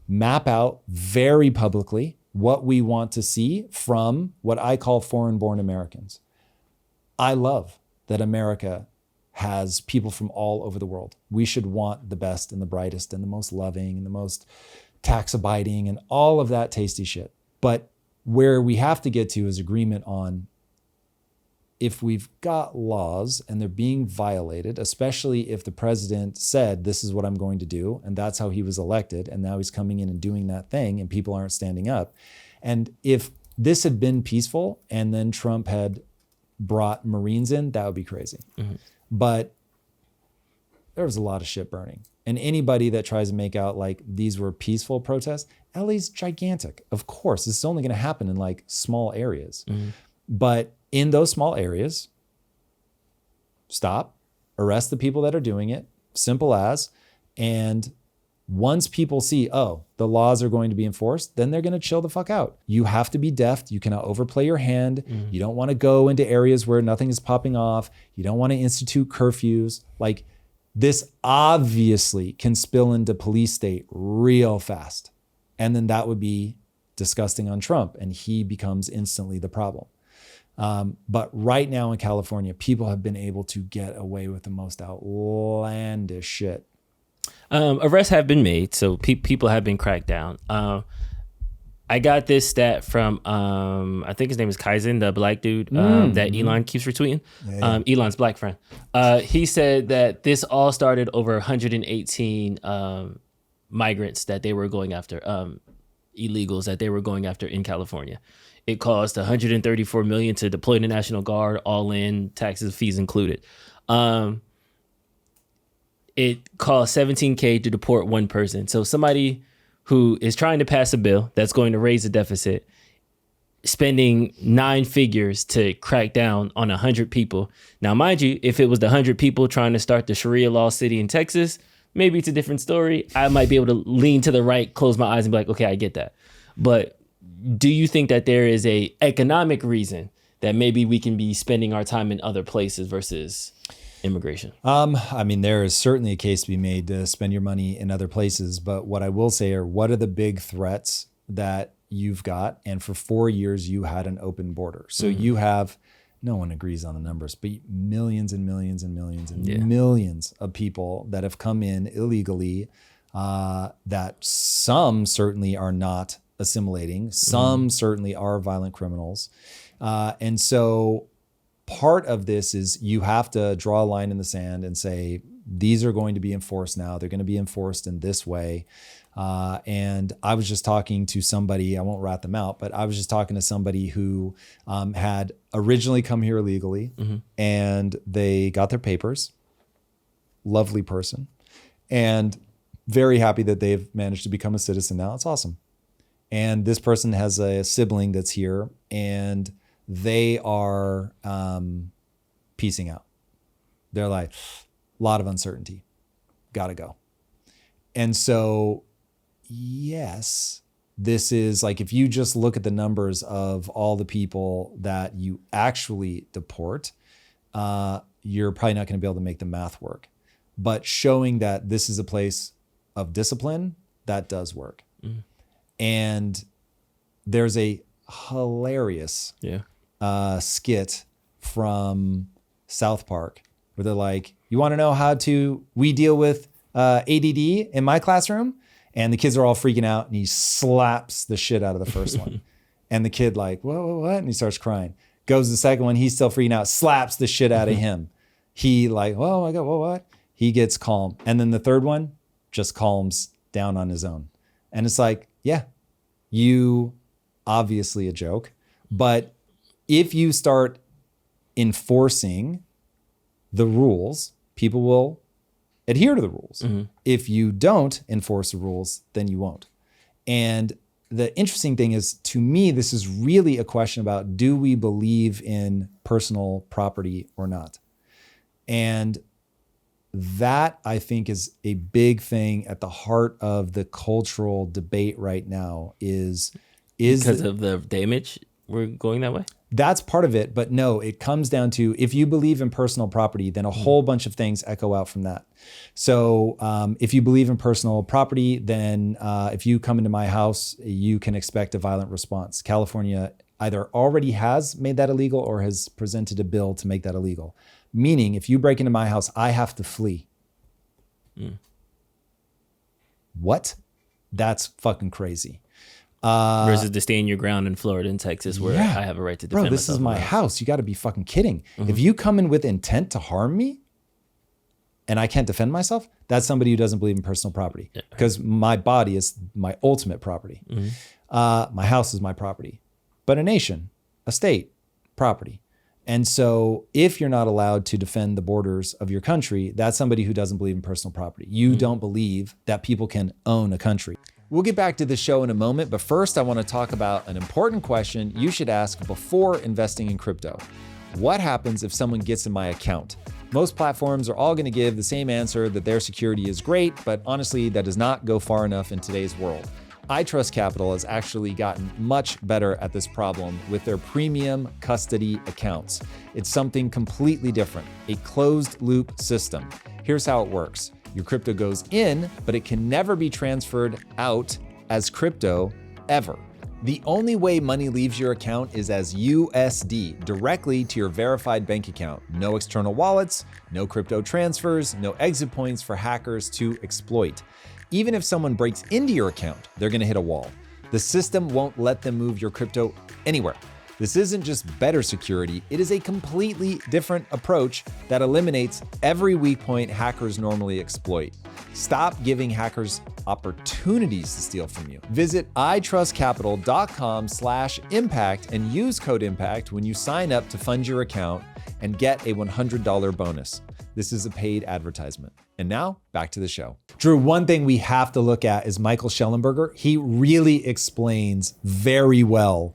Map out very publicly what we want to see from what I call foreign-born Americans. I love that America has people from all over the world. We should want the best and the brightest and the most loving and the most tax-abiding and all of that tasty shit. But where we have to get to is agreement on if we've got laws and they're being violated, especially if the president said, this is what I'm going to do, and that's how he was elected, and now he's coming in and doing that thing and people aren't standing up. And if this had been peaceful and then Trump had brought Marines in, that would be crazy. Mm-hmm. But there was a lot of shit burning. And anybody that tries to make out like these were peaceful protests, LA's gigantic. Of course, this is only going to happen in like small areas. Mm-hmm. But in those small areas, stop, arrest the people that are doing it, simple as, and once people see, oh, the laws are going to be enforced, then they're going to chill the fuck out. You have to be deft. You cannot overplay your hand. You don't want to go into areas where nothing is popping off. You don't want to institute curfews. Like, this obviously can spill into police state real fast. And then that would be disgusting on Trump, and he becomes instantly the problem. But right now in California, people have been able to get away with the most outlandish shit. Arrests have been made, so people have been cracked down. I got this stat from, I think his name is Kaizen, the black dude that Elon keeps retweeting. Yeah. Elon's black friend. He said that this all started over 118 migrants that they were going after, illegals that they were going after in California. It cost $134 million to deploy the National Guard, all in, taxes, fees included. It costs $17,000 to deport one person. So somebody who is trying to pass a bill that's going to raise the deficit, spending 9 figures to crack down on 100 people. Now, mind you, if it was the 100 people trying to start the Sharia law city in Texas, maybe it's a different story. I might be able to lean to the right, close my eyes and be like, okay, I get that. But do you think that there is a economic reason that maybe we can be spending our time in other places versus immigration? I mean, there is certainly a case to be made to spend your money in other places. But what I will say are, what are the big threats that you've got? And for 4 years, you had an open border. So you have, no one agrees on the numbers, but millions and millions and millions and millions of people that have come in illegally, that some certainly are not assimilating. Some certainly are violent criminals. And so part of this is you have to draw a line in the sand and say, these are going to be enforced now. They're going to be enforced in this way. And I was just talking to somebody, I won't rat them out, but I was just talking to somebody who had originally come here illegally and they got their papers. Lovely person. And very happy that they've managed to become a citizen now. It's awesome. And this person has a sibling that's here and they are piecing out. They're like, a lot of uncertainty. Gotta go. And so, yes, this is like, if you just look at the numbers of all the people that you actually deport, you're probably not going to be able to make the math work. But showing that this is a place of discipline, that does work. And there's a hilarious skit from South Park where they're like, you want to know how we deal with ADD in my classroom? And the kids are all freaking out and he slaps the shit out of the first one. And the kid like, what? And he starts crying. Goes to the second one, he's still freaking out, slaps the shit out of him. He like, oh my God, what? He gets calm. And then the third one just calms down on his own. And it's like, yeah, you obviously a joke. But if you start enforcing the rules people will adhere to the rules. Mm-hmm. If you don't enforce the rules, then you won't. And the interesting thing is, to me, this is really a question about, do we believe in personal property or not? And that, I think, is a big thing at the heart of the cultural debate right now is because of the damage we're going that way? That's part of it, but no, it comes down to, if you believe in personal property, then a whole bunch of things echo out from that. So if you believe in personal property, then if you come into my house, you can expect a violent response. California either already has made that illegal or has presented a bill to make that illegal. Meaning, if you break into my house, I have to flee. What? That's fucking crazy. Versus to stand your ground in Florida and Texas, where I have a right to defend myself. Bro, this is my house. You got to be fucking kidding. If you come in with intent to harm me and I can't defend myself, that's somebody who doesn't believe in personal property, because my body is my ultimate property. My house is my property, but a nation, a state, property. And so if you're not allowed to defend the borders of your country, that's somebody who doesn't believe in personal property. You don't believe that people can own a country. We'll get back to the show in a moment, but first I want to talk about an important question you should ask before investing in crypto. What happens if someone gets in my account? Most platforms are all going to give the same answer, that their security is great, but honestly, that does not go far enough in today's world. iTrust Capital has actually gotten much better at this problem with their premium custody accounts. It's something completely different, a closed loop system. Here's how it works. Your crypto goes in, but it can never be transferred out as crypto ever. The only way money leaves your account is as USD, directly to your verified bank account. No external wallets, no crypto transfers, no exit points for hackers to exploit. Even if someone breaks into your account, they're gonna hit a wall. The system won't let them move your crypto anywhere. This isn't just better security, it is a completely different approach that eliminates every weak point hackers normally exploit. Stop giving hackers opportunities to steal from you. Visit itrustcapital.com/impact and use code IMPACT when you sign up to fund your account and get a $100 bonus. This is a paid advertisement. And now, back to the show. Drew, one thing we have to look at is Michael Shellenberger. He really explains very well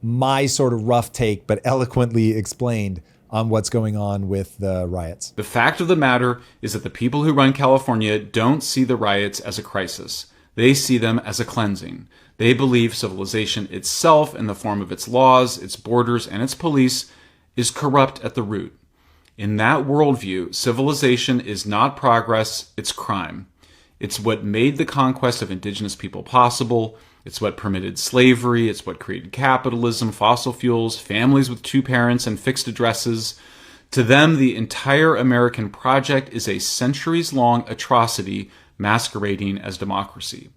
my sort of rough take, but eloquently explained on what's going on with the riots. The fact of the matter is that the people who run California don't see the riots as a crisis. They see them as a cleansing. They believe civilization itself, in the form of its laws, its borders, and its police, is corrupt at the root. In that worldview, civilization is not progress, it's crime. It's what made the conquest of indigenous people possible. It's what permitted slavery. It's what created capitalism, fossil fuels, families with two parents, and fixed addresses. To them, the entire American project is a centuries-long atrocity masquerading as democracy.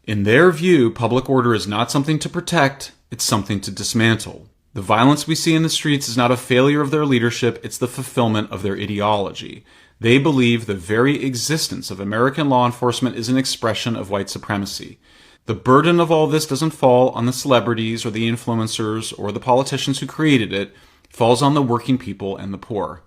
In their view, public order is not something to protect, it's something to dismantle. The violence we see in the streets is not a failure of their leadership, it's the fulfillment of their ideology. They believe the very existence of American law enforcement is an expression of white supremacy. The burden of all this doesn't fall on the celebrities or the influencers or the politicians who created it. It falls on the working people and the poor,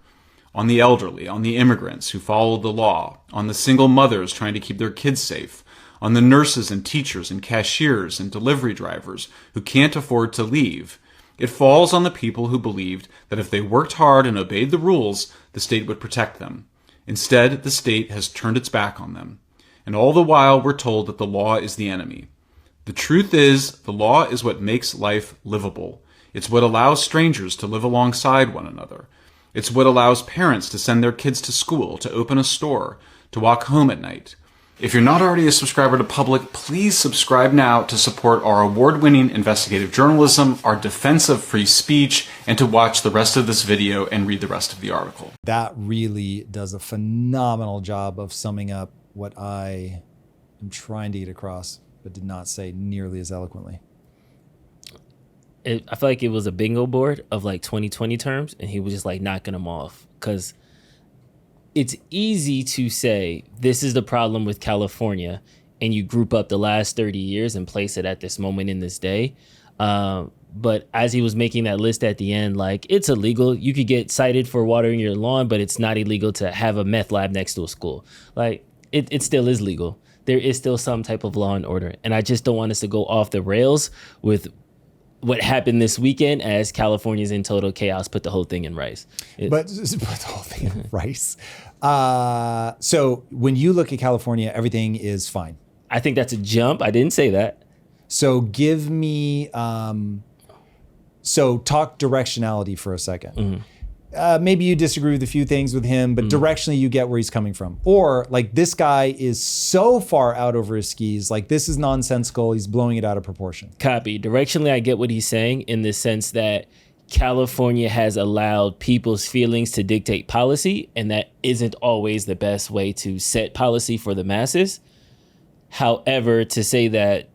on the elderly, on the immigrants who follow the law, on the single mothers trying to keep their kids safe, on the nurses and teachers and cashiers and delivery drivers who can't afford to leave. It falls on the people who believed that if they worked hard and obeyed the rules, the state would protect them. Instead, the state has turned its back on them. And all the while, we're told that the law is the enemy. The truth is, the law is what makes life livable. It's what allows strangers to live alongside one another. It's what allows parents to send their kids to school, to open a store, to walk home at night. If you're not already a subscriber to Public, please subscribe now to support our award-winning investigative journalism, our defense of free speech, and to watch the rest of this video and read the rest of the article. That really does a phenomenal job of summing up what I am trying to get across, but did not say nearly as eloquently. I feel like it was a bingo board of like 2020 terms, and he was just like knocking them off. Because it's easy to say this is the problem with California, and you group up the last 30 years and place it at this moment in this day. But as he was making that list at the end, like, it's illegal. You could get cited for watering your lawn, but it's not illegal to have a meth lab next to a school. Like, it still is legal. There is still some type of law and order. And I just don't want us to go off the rails with what happened this weekend as California's in total chaos, put the whole thing in rice. But put the whole thing in rice. So when you look at California, everything is fine. I think that's a jump. I didn't say that. So give me, so talk directionality for a second. Maybe you disagree with a few things with him, but directionally you get where he's coming from. Or like, this guy is so far out over his skis, like this is nonsensical, he's blowing it out of proportion. Copy. Directionally, I get what he's saying in the sense that California has allowed people's feelings to dictate policy, and that isn't always the best way to set policy for the masses. However, to say that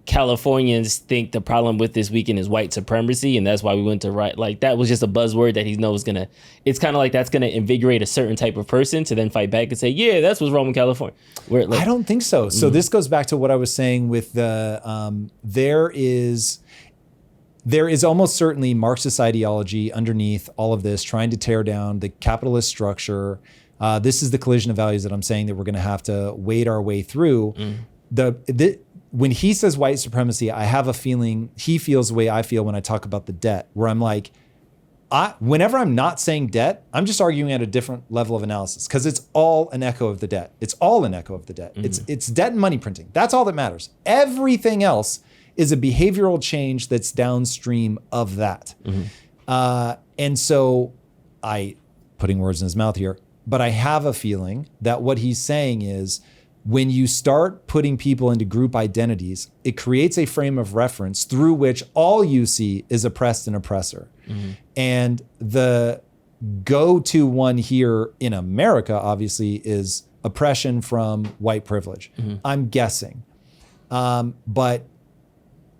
Californians think the problem with this weekend is white supremacy, and that's why we went to riot. Like, that was just a buzzword that he knows gonna. It's kind of like that's gonna invigorate a certain type of person to then fight back and say, "Yeah, that's what's wrong with California." Where, like, I don't think so. So this goes back to what I was saying with the there is almost certainly Marxist ideology underneath all of this, trying to tear down the capitalist structure. This is the collision of values that I'm saying that we're going to have to wade our way through. When he says white supremacy, I have a feeling he feels the way I feel when I talk about the debt, where I'm like, whenever I'm not saying debt, I'm just arguing at a different level of analysis because it's all an echo of the debt. It's all an echo of the debt. It's debt and money printing. That's all that matters. Everything else is a behavioral change that's downstream of that. And so putting words in his mouth here, but I have a feeling that what he's saying is, when you start putting people into group identities, it creates a frame of reference through which all you see is oppressed and oppressor. And the go-to one here in America, obviously, is oppression from white privilege. I'm guessing. But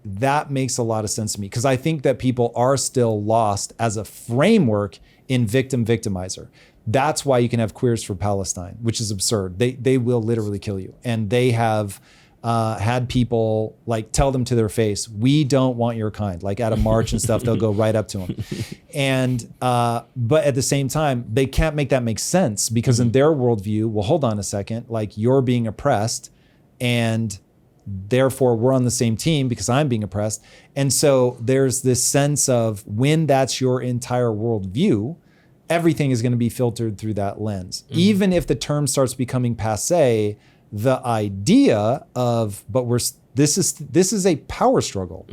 that makes a lot of sense to me because I think that people are still lost as a framework in victim-victimizer. That's why you can have Queers for Palestine, which is absurd. They will literally kill you. And they have had people like tell them to their face, "We don't want your kind." Like at a march and stuff, they'll go right up to them. And but at the same time, they can't make that make sense because in their worldview, well, hold on a second, like you're being oppressed and therefore we're on the same team because I'm being oppressed. And so there's this sense of when that's your entire worldview, everything is going to be filtered through that lens. Even if the term starts becoming passé, the idea of, this is a power struggle.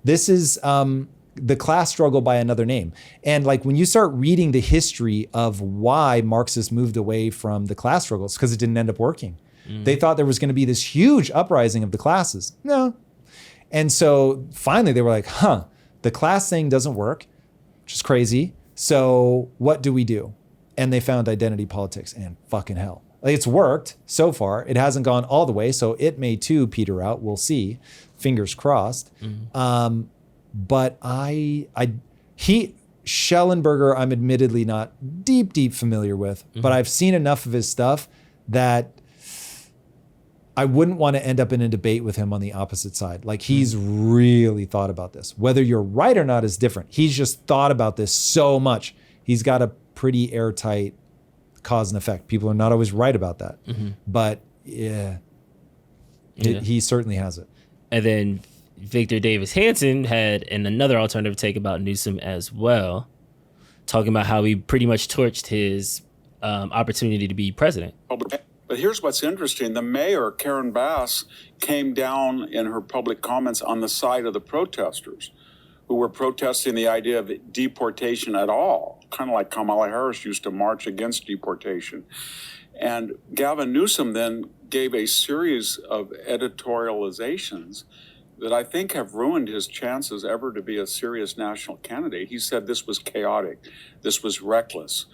This is the class struggle by another name. And like when you start reading the history of why Marxists moved away from the class struggles, because it didn't end up working. They thought there was going to be this huge uprising of the classes. No. And so finally they were like, the class thing doesn't work, which is crazy. So what do we do? And they found identity politics, and fucking hell. Like, it's worked so far. It hasn't gone all the way, so it may too peter out. We'll see. Fingers crossed. But Shellenberger, I'm admittedly not deep familiar with, but I've seen enough of his stuff that I wouldn't want to end up in a debate with him on the opposite side. Like, he's really thought about this. Whether you're right or not is different. He's just thought about this so much. He's got a pretty airtight cause and effect. People are not always right about that. But he certainly has it. And then Victor Davis Hanson had another alternative take about Newsom as well, talking about how he pretty much torched his opportunity to be president. But here's what's interesting. The mayor, Karen Bass, came down in her public comments on the side of the protesters who were protesting the idea of deportation at all, kind of like Kamala Harris used to march against deportation. And Gavin Newsom then gave a series of editorializations that I think have ruined his chances ever to be a serious national candidate. He said this was chaotic, this was reckless.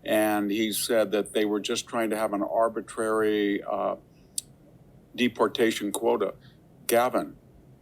And he said that they were just trying to have an arbitrary deportation quota. Gavin,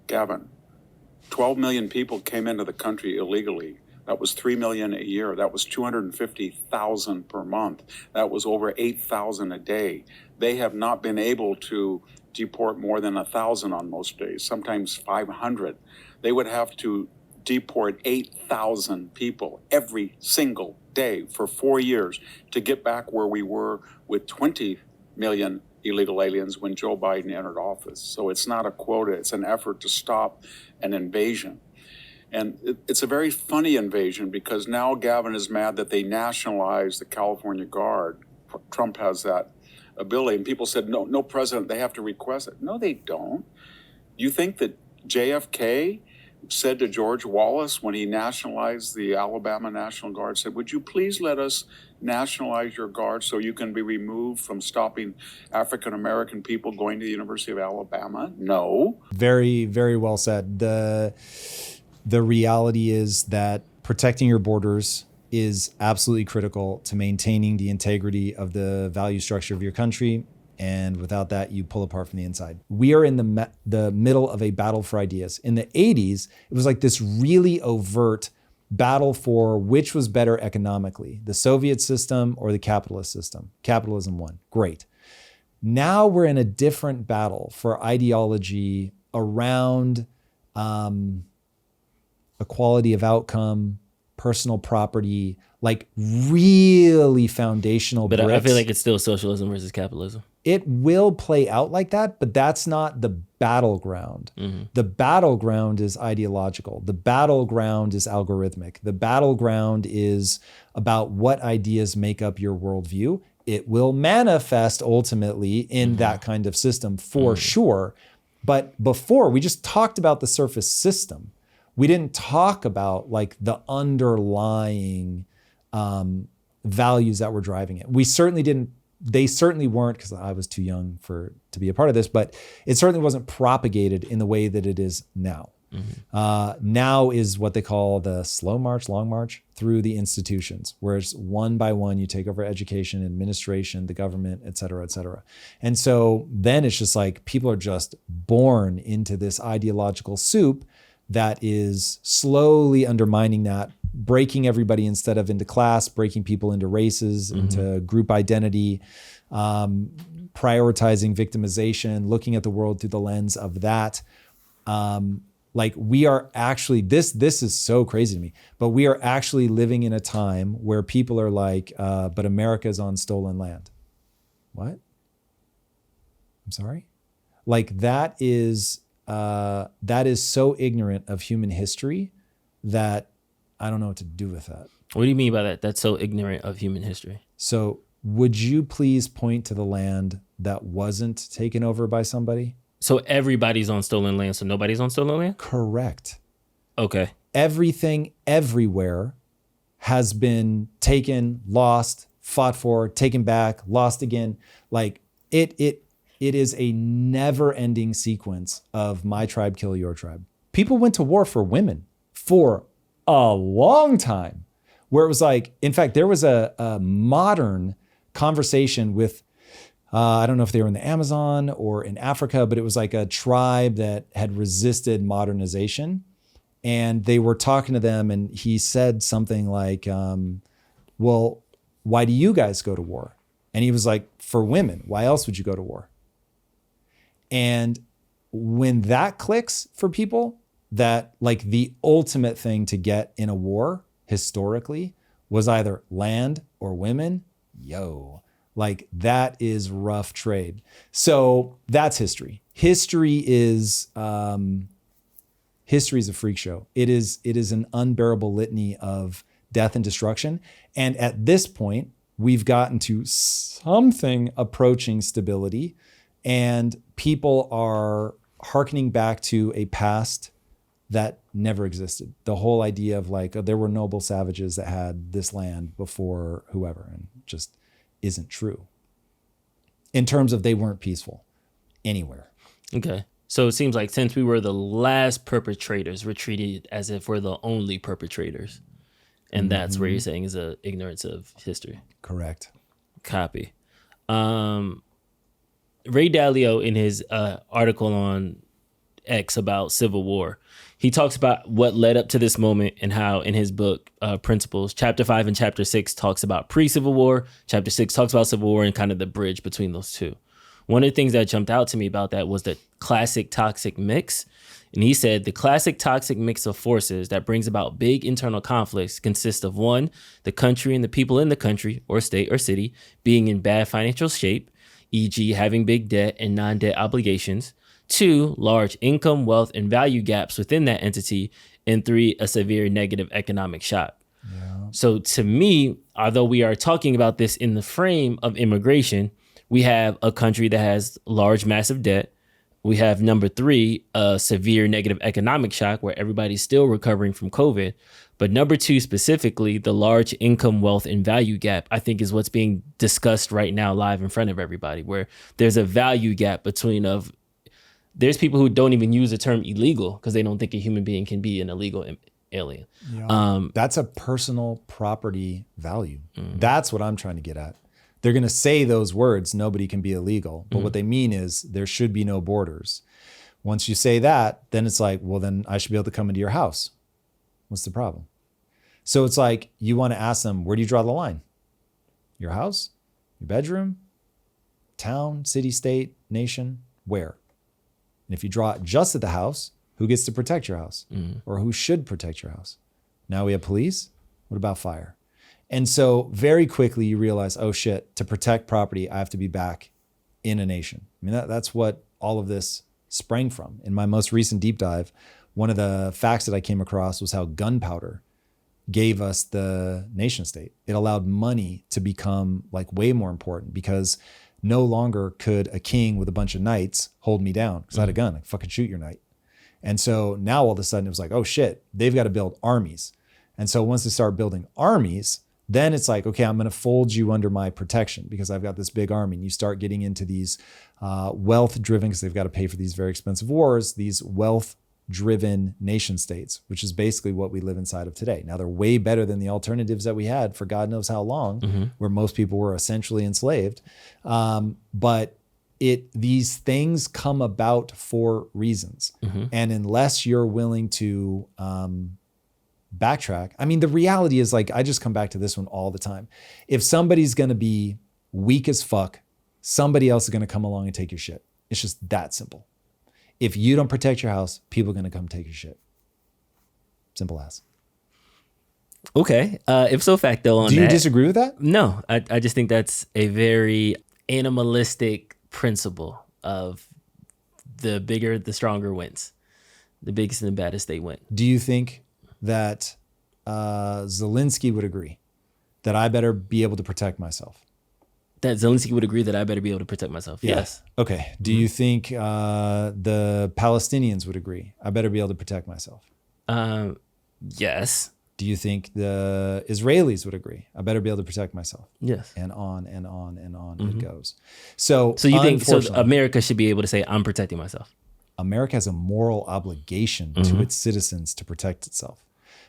12 million people came into the country illegally. That was 3 million a year. That was 250,000 per month. That was over 8,000 a day. They have not been able to deport more than 1,000 on most days, sometimes 500. They would have to deport 8,000 people every single day for 4 years to get back where we were with 20 million illegal aliens when Joe Biden entered office. So it's not a quota, it's an effort to stop an invasion. And it's a very funny invasion because now Gavin is mad that they nationalized the California Guard. Trump has that ability. And people said, no president, they have to request it. No, they don't. You think that JFK said to George Wallace when he nationalized the Alabama National Guard, said, would you please let us nationalize your guard so you can be removed from stopping African-American people going to the University of Alabama? No. Very, very well said. The reality is that protecting your borders is absolutely critical to maintaining the integrity of the value structure of your country. And without that, you pull apart from the inside. We are in the middle of a battle for ideas. In the 80s, it was like this really overt battle for which was better economically, the Soviet system or the capitalist system. Capitalism won. Great. Now we're in a different battle for ideology around equality of outcome, personal property, like really foundational But bricks. I feel like it's still socialism versus capitalism. It will play out like that, but that's not the battleground. Mm-hmm. The battleground is ideological. The battleground is algorithmic. The battleground is about what ideas make up your worldview. It will manifest ultimately in that kind of system for sure. But before, we just talked about the surface system. We didn't talk about like the underlying values that were driving it. We certainly didn't. They certainly weren't, because I was too young to be a part of this, but it certainly wasn't propagated in the way that it is now. Now is what they call the slow march, long march through the institutions, where it's one by one, you take over education, administration, the government, et cetera, et cetera. And so then it's just like people are just born into this ideological soup that is slowly undermining that, breaking everybody instead of into class, breaking people into races, into group identity, prioritizing victimization, looking at the world through the lens of that. Like we are actually, this is so crazy to me, but we are actually living in a time where people are like, but America's on stolen land. What? I'm sorry? Like that is so ignorant of human history that I don't know what to do with that. What do you mean by that? That's so ignorant of human history. So would you please point to the land that wasn't taken over by somebody? So everybody's on stolen land, so nobody's on stolen land? Correct. Okay. Everything everywhere has been taken, lost, fought for, taken back, lost again. Like it is a never-ending sequence of my tribe kill your tribe. People went to war for women for a long time, where it was like, in fact, there was a modern conversation with, I don't know if they were in the Amazon or in Africa, but it was like a tribe that had resisted modernization. And they were talking to them, and he said something like, well, why do you guys go to war? And he was like, for women. Why else would you go to war? And when that clicks for people, that like the ultimate thing to get in a war historically was either land or women, like that is rough trade. So that's history. History is a freak show. It is an unbearable litany of death and destruction. And at this point, we've gotten to something approaching stability, and people are hearkening back to a past that never existed. The whole idea of like, there were noble savages that had this land before whoever, and just isn't true. In terms of they weren't peaceful anywhere. Okay. So it seems like since we were the last perpetrators, we're treated as if we're the only perpetrators. And that's where you're saying is a ignorance of history. Correct. Copy. Ray Dalio, in his article on X about Civil War, he talks about what led up to this moment and how in his book, Principles, Chapter 5 and Chapter 6 talks about pre-Civil War. Chapter 6 talks about Civil War and kind of the bridge between those two. one of the things that jumped out to me about that was the classic toxic mix. And he said the classic toxic mix of forces that brings about big internal conflicts consists of 1, the country and the people in the country or state or city being in bad financial shape, e.g. having big debt and non-debt obligations. 2, large income, wealth, and value gaps within that entity. And 3, a severe negative economic shock. Yeah. So to me, although we are talking about this in the frame of immigration, we have a country that has large, massive debt. We have number 3, a severe negative economic shock where everybody's still recovering from COVID. But number 2 specifically, the large income, wealth, and value gap, I think is what's being discussed right now live in front of everybody, where there's a value gap between there's people who don't even use the term illegal because they don't think a human being can be an illegal alien. Yeah. That's a personal property value. That's what I'm trying to get at. They're going to say those words, nobody can be illegal. But what they mean is there should be no borders. Once you say that, then it's like, well, then I should be able to come into your house. What's the problem? So it's like you want to ask them, where do you draw the line? Your house? Your bedroom? Town, city, state, nation? Where? And if you draw it just at the house, who gets to protect your house? Or who should protect your house? Now we have police. What about fire? And so very quickly you realize, oh shit, to protect property, I have to be back in a nation. I mean, that's what all of this sprang from. In my most recent deep dive, one of the facts that I came across was how gunpowder gave us the nation state. It allowed money to become like way more important because no longer could a king with a bunch of knights hold me down because I had a gun. I fucking shoot your knight. And so now all of a sudden it was like, oh shit, they've got to build armies. And so once they start building armies, then it's like, okay, I'm going to fold you under my protection because I've got this big army. And you start getting into these wealth-driven, because they've got to pay for these very expensive wars, these wealth-driven nation states, which is basically what we live inside of today. Now, they're way better than the alternatives that we had for God knows how long, where most people were essentially enslaved. But these things come about for reasons. And unless you're willing to backtrack. I mean, the reality is like, I just come back to this one all the time. If somebody's going to be weak as fuck, somebody else is going to come along and take your shit. It's just that simple. If you don't protect your house, people are going to come take your shit. Simple as. Okay. Ipso facto on that. Do you disagree with that? No, I just think that's a very animalistic principle of the bigger, the stronger wins. The biggest and the baddest, they win. Do you think that Zelensky would agree that I better be able to protect myself? That Zelensky would agree that I better be able to protect myself. Yeah. Yes. Okay. Do you think the Palestinians would agree I better be able to protect myself? Yes. Do you think the Israelis would agree I better be able to protect myself? Yes. And on and on and on it goes. So you think America should be able to say, I'm protecting myself? America has a moral obligation to its citizens to protect itself.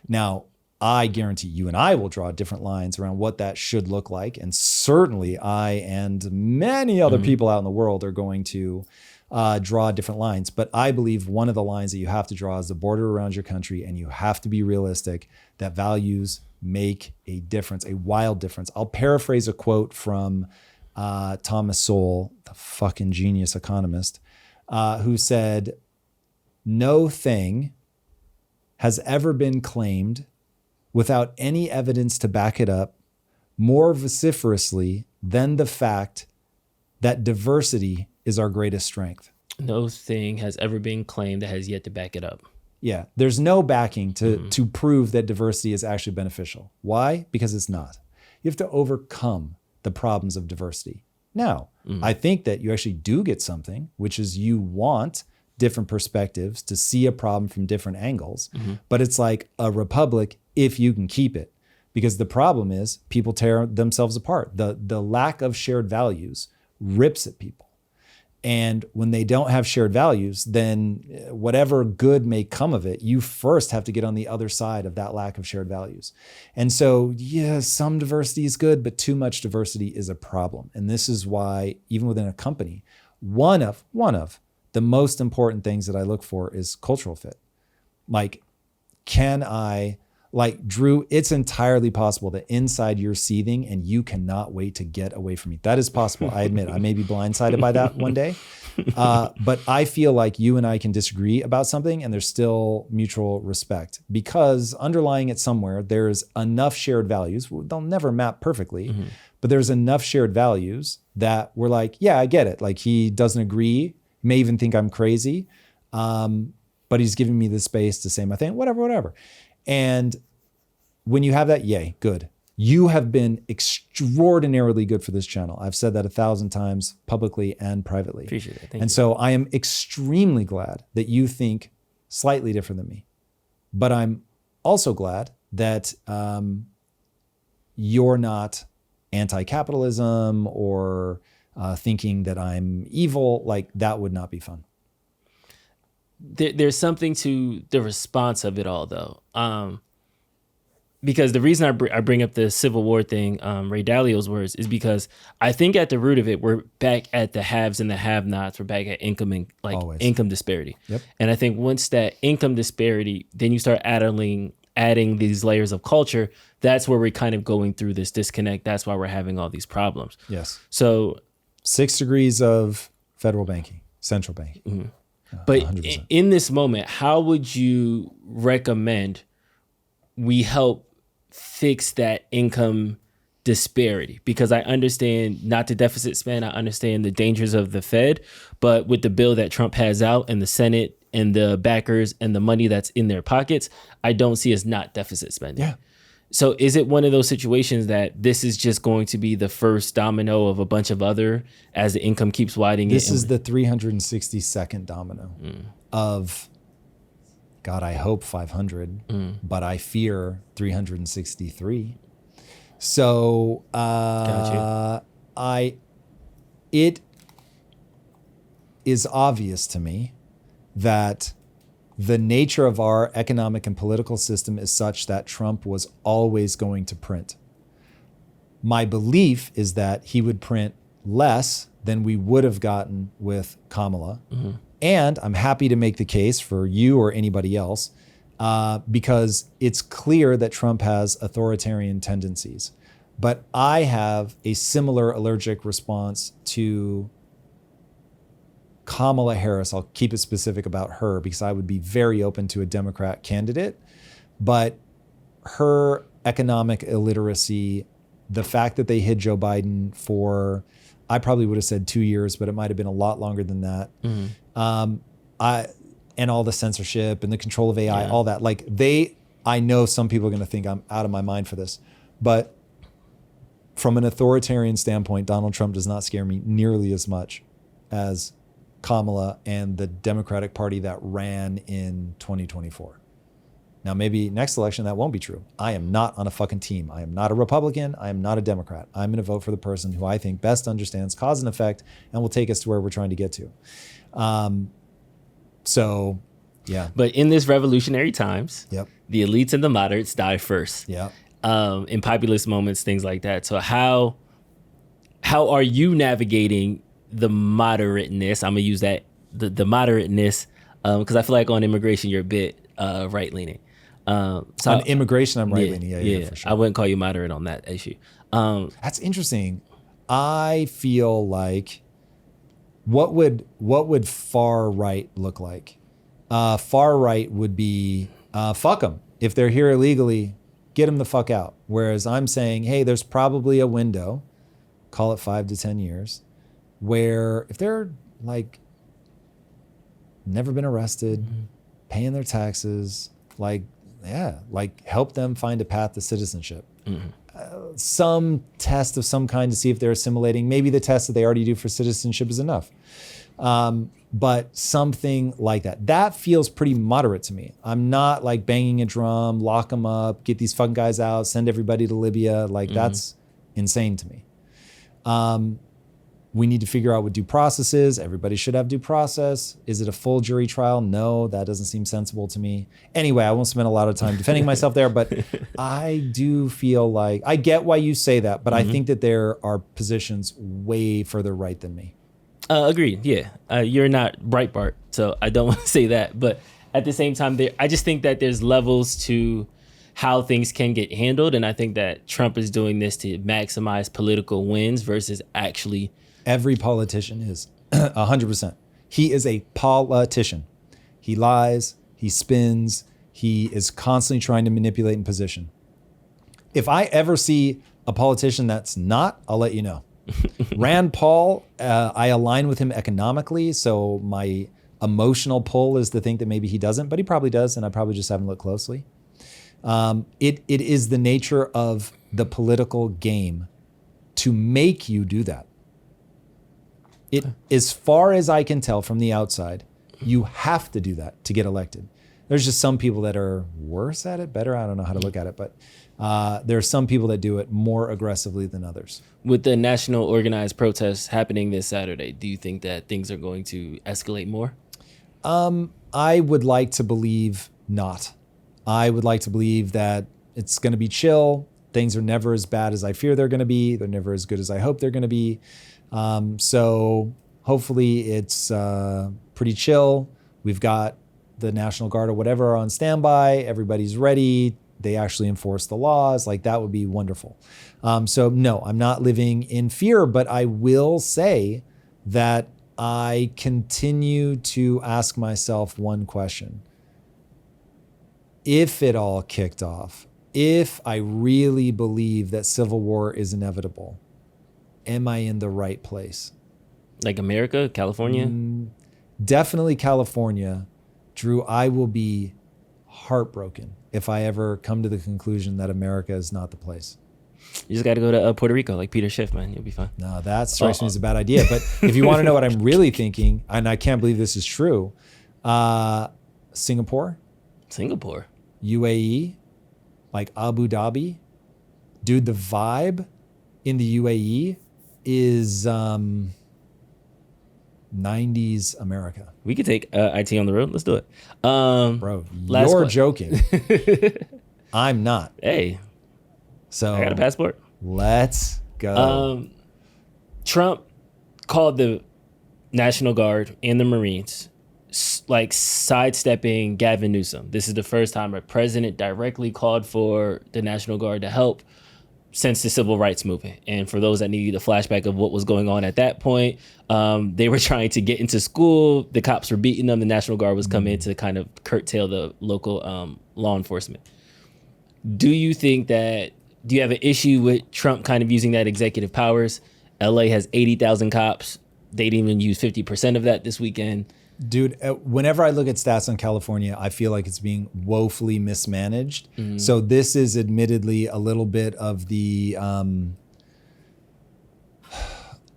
Now, I guarantee you and I will draw different lines around what that should look like. And certainly I and many other people out in the world are going to draw different lines. But I believe one of the lines that you have to draw is the border around your country, and you have to be realistic that values make a difference, a wild difference. I'll paraphrase a quote from Thomas Sowell, the fucking genius economist, who said, "No thing has ever been claimed without any evidence to back it up more vociferously than the fact that diversity is our greatest strength." No thing has ever been claimed that has yet to back it up. Yeah, there's no backing to prove that diversity is actually beneficial. Why? Because it's not. You have to overcome the problems of diversity. Now, I think that you actually do get something, which is you want different perspectives to see a problem from different angles, but it's like a republic if you can keep it. Because the problem is people tear themselves apart. The lack of shared values rips at people. And when they don't have shared values, then whatever good may come of it, you first have to get on the other side of that lack of shared values. And so, yeah, some diversity is good, but too much diversity is a problem. And this is why, even within a company, one of the most important things that I look for is cultural fit. Like, can I Like, Drew, it's entirely possible that inside you're seething and you cannot wait to get away from me. That is possible. I admit I may be blindsided by that one day. But I feel like you and I can disagree about something and there's still mutual respect, because underlying it somewhere, there's enough shared values. They'll never map perfectly, but there's enough shared values that we're like, yeah, I get it. Like, he doesn't agree, may even think I'm crazy, but he's giving me the space to say my thing, whatever. And when you have that, yay, good. You have been extraordinarily good for this channel. I've said that 1,000 times publicly and privately. Appreciate it. Thank you. So I am extremely glad that you think slightly different than me. But I'm also glad that you're not anti-capitalism or thinking that I'm evil. Like, that would not be fun. There's something to the response of it all, though. Because the reason I bring up the Civil War thing, Ray Dalio's words, is because I think at the root of it, we're back at the haves and the have-nots. We're back at income and income disparity. Yep. And I think once that income disparity, then you start adding these layers of culture. That's where we're kind of going through this disconnect. That's why we're having all these problems. Yes. So 6 degrees of federal banking, central banking. Mm-hmm. But in this moment, how would you recommend we help fix that income disparity? Because I understand not to deficit spend. I understand the dangers of the Fed, but with the bill that Trump has out and the Senate and the backers and the money that's in their pockets, I don't see us not deficit spending. Yeah. So is it one of those situations that this is just going to be the first domino of a bunch of other as the income keeps widening? This is the 362nd domino of, God, I hope 500, but I fear 363. So it is obvious to me that the nature of our economic and political system is such that Trump was always going to print. My belief is that he would print less than we would have gotten with Kamala. Mm-hmm. And I'm happy to make the case for you or anybody else because it's clear that Trump has authoritarian tendencies. But I have a similar allergic response to Kamala Harris. I'll keep it specific about her because I would be very open to a Democrat candidate. But her economic illiteracy, the fact that they hid Joe Biden for, I probably would have said 2 years, but it might have been a lot longer than that. Mm-hmm. And all the censorship and the control of AI, all that. Like I know some people are going to think I'm out of my mind for this, but from an authoritarian standpoint, Donald Trump does not scare me nearly as much as Kamala and the Democratic Party that ran in 2024. Now, maybe next election that won't be true. I am not on a fucking team. I am not a Republican. I am not a Democrat. I'm going to vote for the person who I think best understands cause and effect and will take us to where we're trying to get to. So, yeah. But in this revolutionary times, the elites and the moderates die first. Yeah. In populist moments, things like that. So how are you navigating the moderateness? I'm gonna use that the moderateness because I feel like on immigration you're a bit right leaning. So on immigration, I'm right leaning. Yeah, for sure. I wouldn't call you moderate on that issue. That's interesting. I feel like what would far right look like? Far right would be fuck them. If they're here illegally, get them the fuck out. Whereas I'm saying, hey, there's probably a window, call it 5 to 10 years, where if they're like never been arrested, paying their taxes, help them find a path to citizenship. Some test of some kind to see if they're assimilating. Maybe the test that they already do for citizenship is enough. But something like that. That feels pretty moderate to me. I'm not like banging a drum, lock them up, get these fucking guys out, send everybody to Libya. That's insane to me. We need to figure out what due process is. Everybody should have due process. Is it a full jury trial? No, that doesn't seem sensible to me. Anyway, I won't spend a lot of time defending myself there, but I do feel like, I get why you say that, but I think that there are positions way further right than me. Agreed, yeah. You're not Breitbart, so I don't want to say that. But at the same time, I just think that there's levels to how things can get handled. And I think that Trump is doing this to maximize political wins versus actually. Every politician is 100%. He is a politician. He lies, he spins, he is constantly trying to manipulate and position. If I ever see a politician that's not, I'll let you know. Rand Paul, I align with him economically, so my emotional pull is to think that maybe he doesn't, but he probably does, and I probably just haven't looked closely. It is the nature of the political game to make you do that. As far as I can tell from the outside, you have to do that to get elected. There's just some people that are worse at it, better. I don't know how to look at it, but there are some people that do it more aggressively than others. With the national organized protests happening this Saturday, do you think that things are going to escalate more? I would like to believe not. I would like to believe that it's going to be chill. Things are never as bad as I fear they're going to be. They're never as good as I hope they're going to be. So hopefully it's pretty chill. We've got the National Guard or whatever on standby. Everybody's ready. They actually enforce the laws. Like, that would be wonderful. So no, I'm not living in fear, but I will say that I continue to ask myself one question. If it all kicked off, if I really believe that civil war is inevitable, am I in the right place? Like America, California? Definitely California. Drew, I will be heartbroken if I ever come to the conclusion that America is not the place. You just got to go to Puerto Rico, like Peter Schiff, man. You'll be fine. No, that strikes me as a bad idea. But if you want to know what I'm really thinking, and I can't believe this is true, Singapore, UAE, like Abu Dhabi. Dude, the vibe in the UAE is 90s America. We could take IT on the road. Let's do it. Bro, you're joking. I'm not. Hey, so I got a passport. Let's go. Trump called the National Guard and the Marines like sidestepping Gavin Newsom. This is the first time a president directly called for the National Guard to help since the civil rights movement. And for those that need a flashback of what was going on at that point, they were trying to get into school. The cops were beating them. The National Guard was coming in to kind of curtail the local law enforcement. Do you have an issue with Trump kind of using that executive powers? LA has 80,000 cops. They didn't even use 50% of that this weekend. Dude, whenever I look at stats on California, I feel like it's being woefully mismanaged. Mm-hmm. So this is admittedly a little bit of the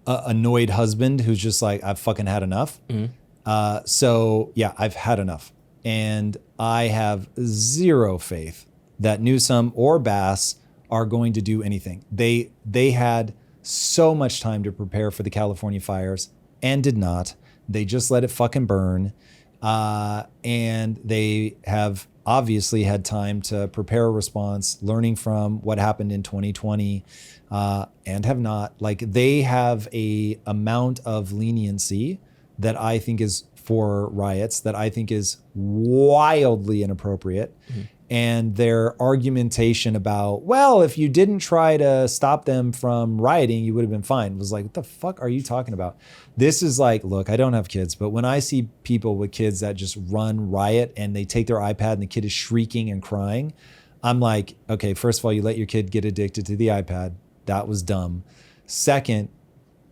annoyed husband who's just like, I've fucking had enough. Mm-hmm. So yeah, I've had enough. And I have zero faith that Newsom or Bass are going to do anything. They had so much time to prepare for the California fires and did not. They just let it fucking burn. And they have obviously had time to prepare a response, learning from what happened in 2020, and have not. Like, they have a amount of leniency that I think is for riots, that I think is wildly inappropriate. Mm-hmm. And their argumentation about, well, if you didn't try to stop them from rioting, you would have been fine. It was like, what the fuck are you talking about? This is like, look, I don't have kids, but when I see people with kids that just run riot and they take their iPad and the kid is shrieking and crying, I'm like, okay, first of all, you let your kid get addicted to the iPad. That was dumb. Second,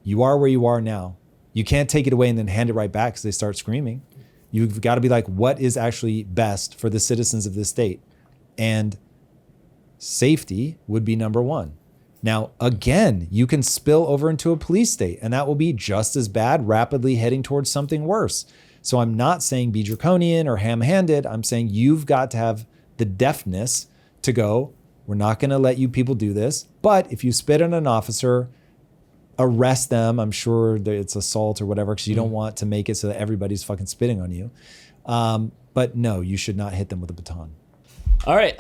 you are where you are now. You can't take it away and then hand it right back because they start screaming. You've got to be like, what is actually best for the citizens of this state? And safety would be number one. Now, again, you can spill over into a police state, and that will be just as bad, rapidly heading towards something worse. So I'm not saying be draconian or ham-handed. I'm saying you've got to have the deftness to go, we're not going to let you people do this. But if you spit on an officer, arrest them. I'm sure that it's assault or whatever, because you don't want to make it so that everybody's fucking spitting on you. But no, you should not hit them with a baton. All right.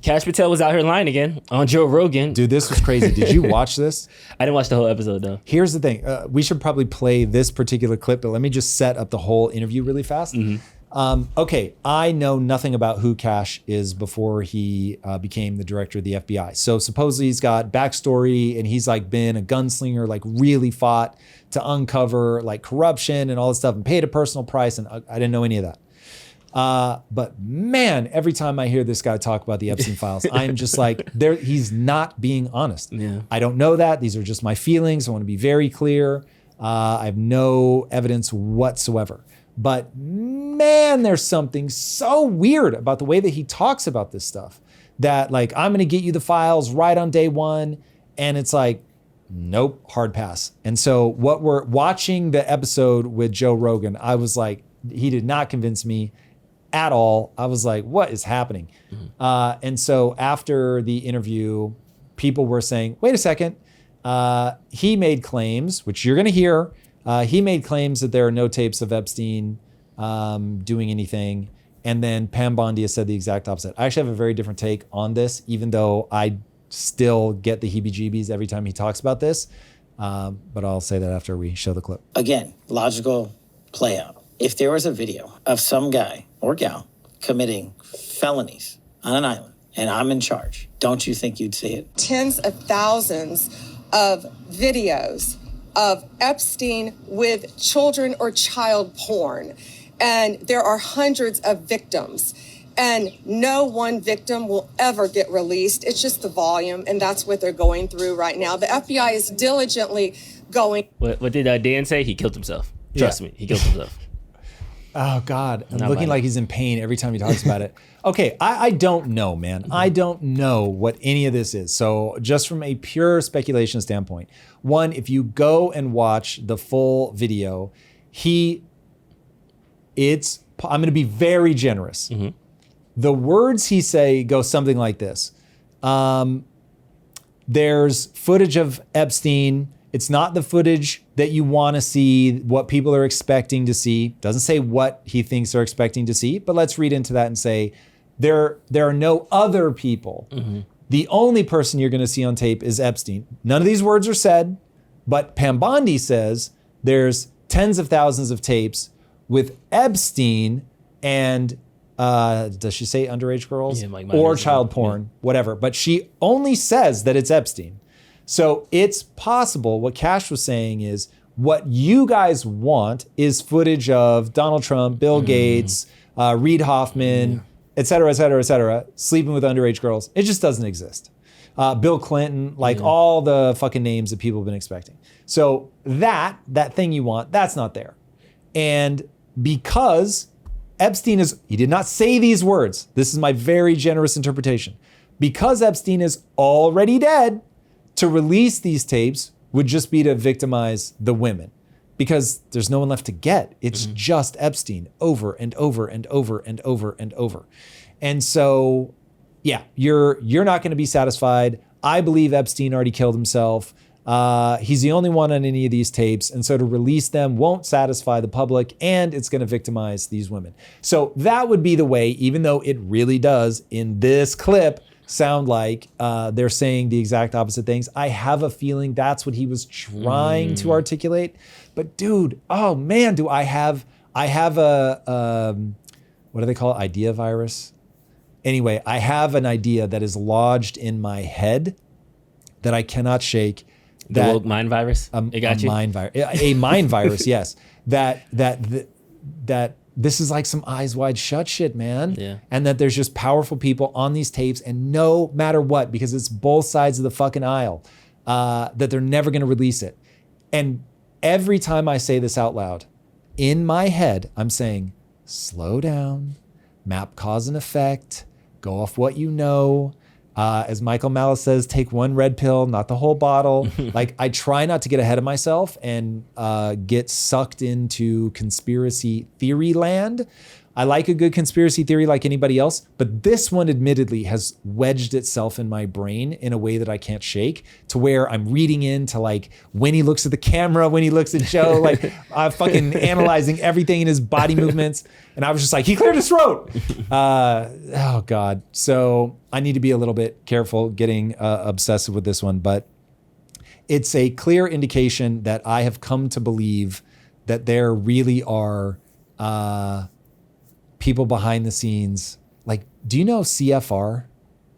Kash Patel was out here lying again on Joe Rogan. Dude, this was crazy. Did you watch this? I didn't watch the whole episode, though. Here's the thing. We should probably play this particular clip, but let me just set up the whole interview really fast. Mm-hmm. Okay, I know nothing about who Kash is before he became the director of the FBI. So supposedly he's got backstory and he's like been a gunslinger, like really fought to uncover like corruption and all this stuff and paid a personal price. And I didn't know any of that. But man, every time I hear this guy talk about the Epstein files, I'm just like, he's not being honest. Yeah. I don't know that. These are just my feelings. I want to be very clear. I have no evidence whatsoever. But man, there's something so weird about the way that he talks about this stuff that like, I'm going to get you the files right on day one. And it's like, nope, hard pass. And so what we're watching the episode with Joe Rogan, I was like, he did not convince me at all. I was like, what is happening? And so after the interview, people were saying, wait a second. He made claims, which you're going to hear. He made claims that there are no tapes of Epstein doing anything. And then Pam Bondi has said the exact opposite. I actually have a very different take on this, even though I still get the heebie-jeebies every time he talks about this. But I'll say that after we show the clip. Again, logical play out. If there was a video of some guy or gal committing felonies on an island and I'm in charge, don't you think you'd see it? Tens of thousands of videos of Epstein with children or child porn. And there are hundreds of victims. And no one victim will ever get released. It's just the volume, and that's what they're going through right now. The FBI is diligently going. What did Dan say? He killed himself. Trust me, he killed himself. Oh God, I'm Not looking bad. like he's in pain every time he talks about it. Okay, I don't know, man. I don't know what any of this is. So just from a pure speculation standpoint, one, if you go and watch the full video, I'm going to be very generous. The words he say go something like this. There's footage of Epstein. It's not the footage that you want to see, what people are expecting to see. Doesn't say what he thinks they're expecting to see, but let's read into that and say, there are no other people. The only person you're going to see on tape is Epstein. None of these words are said, but Pam Bondi says there's tens of thousands of tapes with Epstein and does she say underage girls? Yeah, like or minors, child porn, whatever. But she only says that it's Epstein. So it's possible what Kash was saying is what you guys want is footage of Donald Trump, Bill Gates, Reid Hoffman, et cetera, sleeping with underage girls. It just doesn't exist. Bill Clinton, like all the fucking names that people have been expecting. So that thing you want, that's not there. And because Epstein he did not say these words. This is my very generous interpretation. Because Epstein is already dead, to release these tapes would just be to victimize the women because there's no one left to get. It's just Epstein over and over and over and over and over. And so, yeah, you're not going to be satisfied. I believe Epstein already killed himself. He's the only one on any of these tapes. And so to release them won't satisfy the public and it's going to victimize these women. So that would be the way, even though it really does in this clip sound like they're saying the exact opposite things. I have a feeling that's what he was trying to articulate. But dude, oh man, I have a what do they call it? Idea virus? Anyway, I have an idea that is lodged in my head that I cannot shake. The woke mind virus? It got you? A mind virus, yes. That this is like some eyes wide shut shit, man. Yeah. And that there's just powerful people on these tapes and no matter what, because it's both sides of the fucking aisle, that they're never going to release it. And every time I say this out loud, in my head, I'm saying, slow down, map cause and effect, go off what you know. As Michael Malice says, take one red pill, not the whole bottle. Like I try not to get ahead of myself and get sucked into conspiracy theory land. I like a good conspiracy theory like anybody else, but this one admittedly has wedged itself in my brain in a way that I can't shake to where I'm reading into like when he looks at the camera, when he looks at Joe, like I'm fucking analyzing everything in his body movements. And I was just like, he cleared his throat. Oh God. So I need to be a little bit careful getting obsessive with this one, but it's a clear indication that I have come to believe that there really are people behind the scenes. Like, do you know CFR?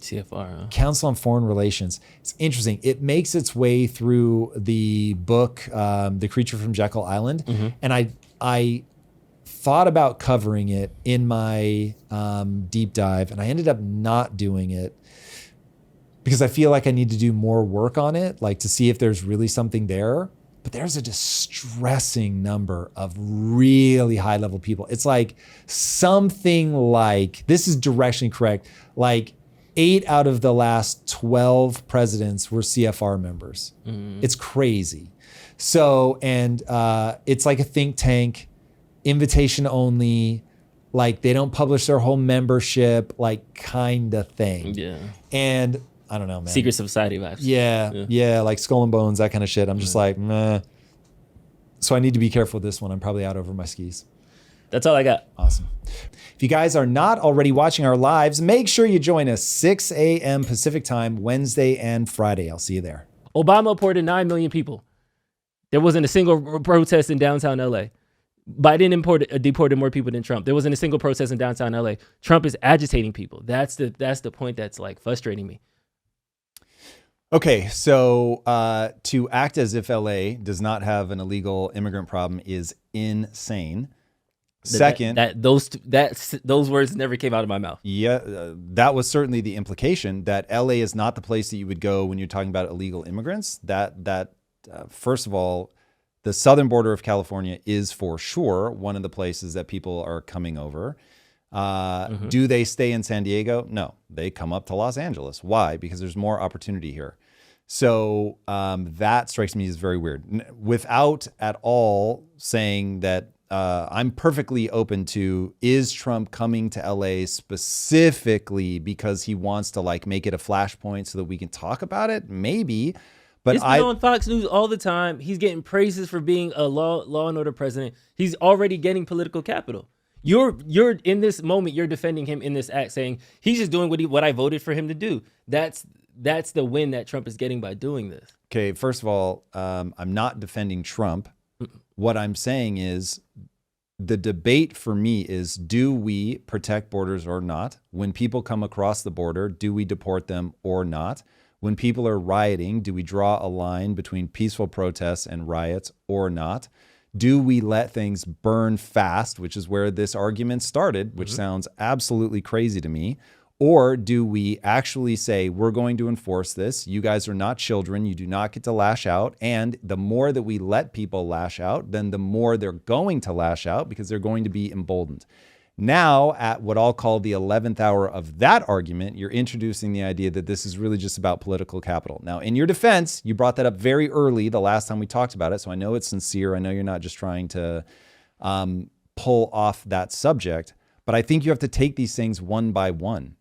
CFR, huh? Council on Foreign Relations. It's interesting. It makes its way through the book, The Creature from Jekyll Island. Mm-hmm. And I thought about covering it in my deep dive, and I ended up not doing it because I feel like I need to do more work on it, like to see if there's really something there. But there's a distressing number of really high level people. It's like something like, this is directionally correct, like 8 out of the last 12 presidents were CFR members. It's crazy. So, and it's like a think tank, invitation only, like they don't publish their whole membership, like kind of thing. Yeah. And I don't know, man. Secret society vibes. Yeah, like Skull and Bones, that kind of shit. I'm just like, meh. So I need to be careful with this one. I'm probably out over my skis. That's all I got. Awesome. If you guys are not already watching our lives, make sure you join us 6 a.m. Pacific time, Wednesday and Friday. I'll see you there. Obama deported 9 million people. There wasn't a single protest in downtown LA. Biden deported more people than Trump. There wasn't a single protest in downtown LA. Trump is agitating people. That's the point that's like frustrating me. Okay, so to act as if LA does not have an illegal immigrant problem is insane. Second, those words never came out of my mouth. Yeah, that was certainly the implication that LA is not the place that you would go when you're talking about illegal immigrants. First of all, the southern border of California is for sure one of the places that people are coming over. Do they stay in San Diego? No, they come up to Los Angeles. Why? Because there's more opportunity here. So that strikes me as very weird. Without at all saying that I'm perfectly open to, is Trump coming to LA specifically because he wants to like make it a flashpoint so that we can talk about it? Maybe. But it's been on Fox News all the time. He's getting praises for being a law and order president. He's already getting political capital. You're in this moment, you're defending him in this act, saying he's just doing what I voted for him to do. That's the win that Trump is getting by doing this. Okay, first of all, I'm not defending Trump. What I'm saying is the debate for me is, do we protect borders or not? When people come across the border, do we deport them or not? When people are rioting, do we draw a line between peaceful protests and riots or not? Do we let things burn fast, which is where this argument started, which sounds absolutely crazy to me? Or do we actually say, we're going to enforce this? You guys are not children. You do not get to lash out. And the more that we let people lash out, then the more they're going to lash out because they're going to be emboldened. Now, at what I'll call the 11th hour of that argument, you're introducing the idea that this is really just about political capital. Now, in your defense, you brought that up very early the last time we talked about it. So I know it's sincere. I know you're not just trying to pull off that subject. But I think you have to take these things one by one.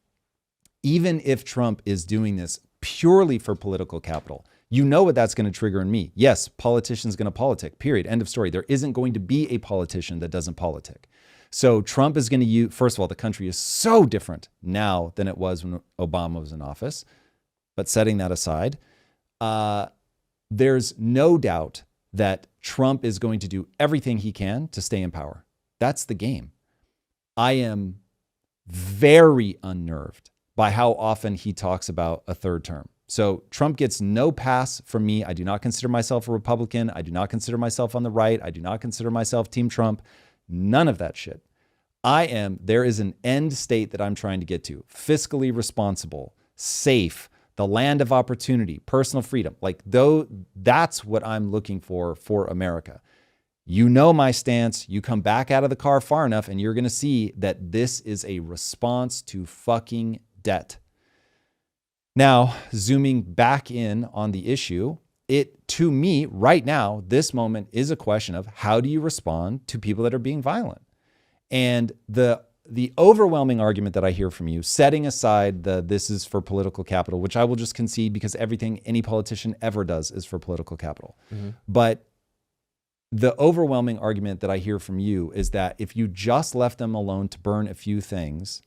Even if Trump is doing this purely for political capital, you know what that's going to trigger in me. Yes, politician's going to politic, period. End of story. There isn't going to be a politician that doesn't politic. So Trump is going to use, first of all, the country is so different now than it was when Obama was in office. But setting that aside, there's no doubt that Trump is going to do everything he can to stay in power. That's the game. I am very unnerved by how often he talks about a third term. So Trump gets no pass from me. I do not consider myself a Republican. I do not consider myself on the right. I do not consider myself Team Trump. None of that shit. There is an end state that I'm trying to get to. Fiscally responsible, safe, the land of opportunity, personal freedom. That's what I'm looking for America. You know my stance. You come back out of the car far enough and you're going to see that this is a response to fucking debt. Now, zooming back in on the issue, to me, right now, this moment is a question of how do you respond to people that are being violent? And the overwhelming argument that I hear from you, setting aside this is for political capital, which I will just concede because everything any politician ever does is for political capital. But the overwhelming argument that I hear from you is that if you just left them alone to burn a few things,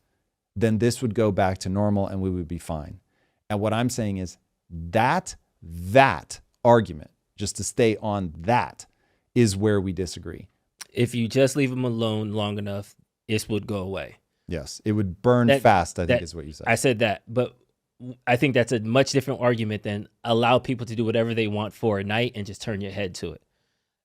then this would go back to normal and we would be fine. And what I'm saying is that argument, just to stay on that, is where we disagree. If you just leave them alone long enough, it would go away. Yes, it would burn fast, I think is what you said. I said that, but I think that's a much different argument than allow people to do whatever they want for a night and just turn your head to it.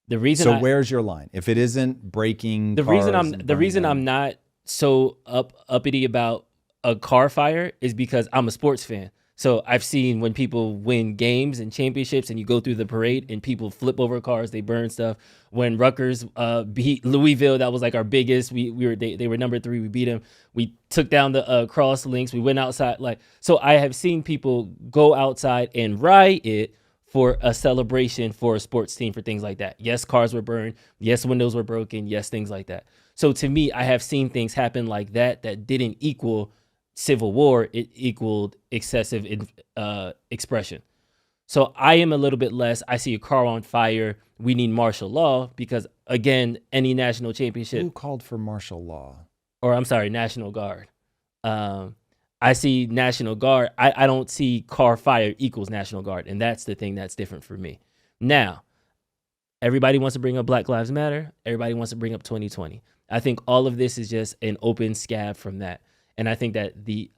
The reason where's your line? If it isn't breaking the reason I'm not so uppity about a car fire is because I'm a sports fan. So I've seen when people win games and championships and you go through the parade and people flip over cars, they burn stuff. When Rutgers beat Louisville, that was like our biggest. They were number 3. We beat them. We took down the cross links. We went outside. So I have seen people go outside and riot for a celebration for a sports team, for things like that. Yes, cars were burned. Yes, windows were broken. Yes, things like that. So to me, I have seen things happen like that didn't equal civil war. It equaled excessive expression. So I am a little bit less. I see a car on fire. We need martial law because, again, any national championship. Who called for martial law? Or I'm sorry, National Guard. I see National Guard. I don't see car fire equals National Guard. And that's the thing that's different for me. Now, everybody wants to bring up Black Lives Matter. Everybody wants to bring up 2020. I think all of this is just an open scab from that. And I think that the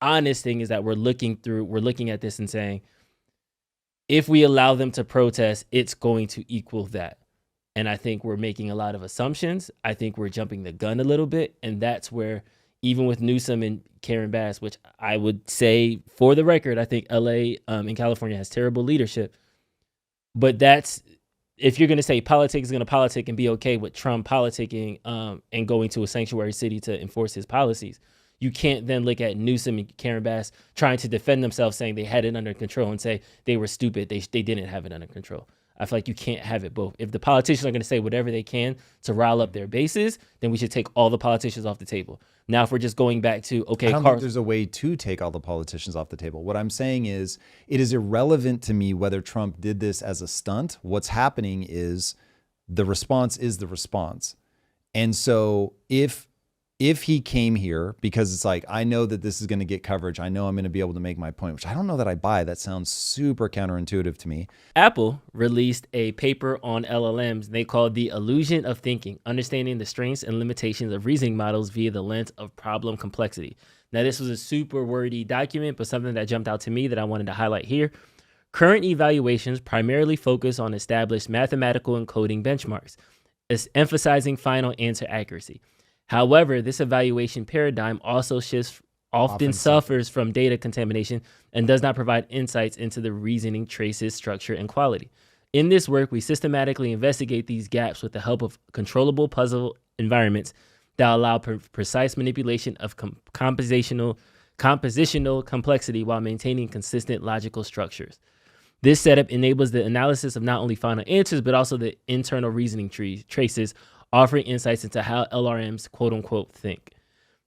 honest thing is that we're looking at this and saying, if we allow them to protest, it's going to equal that. And I think we're making a lot of assumptions. I think we're jumping the gun a little bit. And that's where, even with Newsom and Karen Bass, which I would say, for the record, I think LA in California has terrible leadership. But if you're going to say politics is going to politic and be okay with Trump politicking and going to a sanctuary city to enforce his policies, you can't then look at Newsom and Karen Bass trying to defend themselves, saying they had it under control, and say they were stupid. They didn't have it under control. I feel like you can't have it both. If the politicians are going to say whatever they can to rile up their bases, then we should take all the politicians off the table. Now, if we're just going back to, okay, I don't think there's a way to take all the politicians off the table. What I'm saying is, it is irrelevant to me whether Trump did this as a stunt. What's happening is the response is the response. And so if he came here because it's like, I know that this is going to get coverage, I know I'm going to be able to make my point, which I don't know that I buy. That sounds super counterintuitive to me. Apple released a paper on LLMs they called The Illusion of Thinking, Understanding the Strengths and Limitations of Reasoning Models via the Lens of Problem Complexity. Now, this was a super wordy document, but something that jumped out to me that I wanted to highlight here. Current evaluations primarily focus on established mathematical and coding benchmarks, emphasizing final answer accuracy. However, this evaluation paradigm also often suffers from data contamination and does not provide insights into the reasoning traces, structure, and quality. In this work, we systematically investigate these gaps with the help of controllable puzzle environments that allow precise manipulation of compositional complexity while maintaining consistent logical structures. This setup enables the analysis of not only final answers, but also the internal reasoning traces, offering insights into how LRMs, quote unquote, think.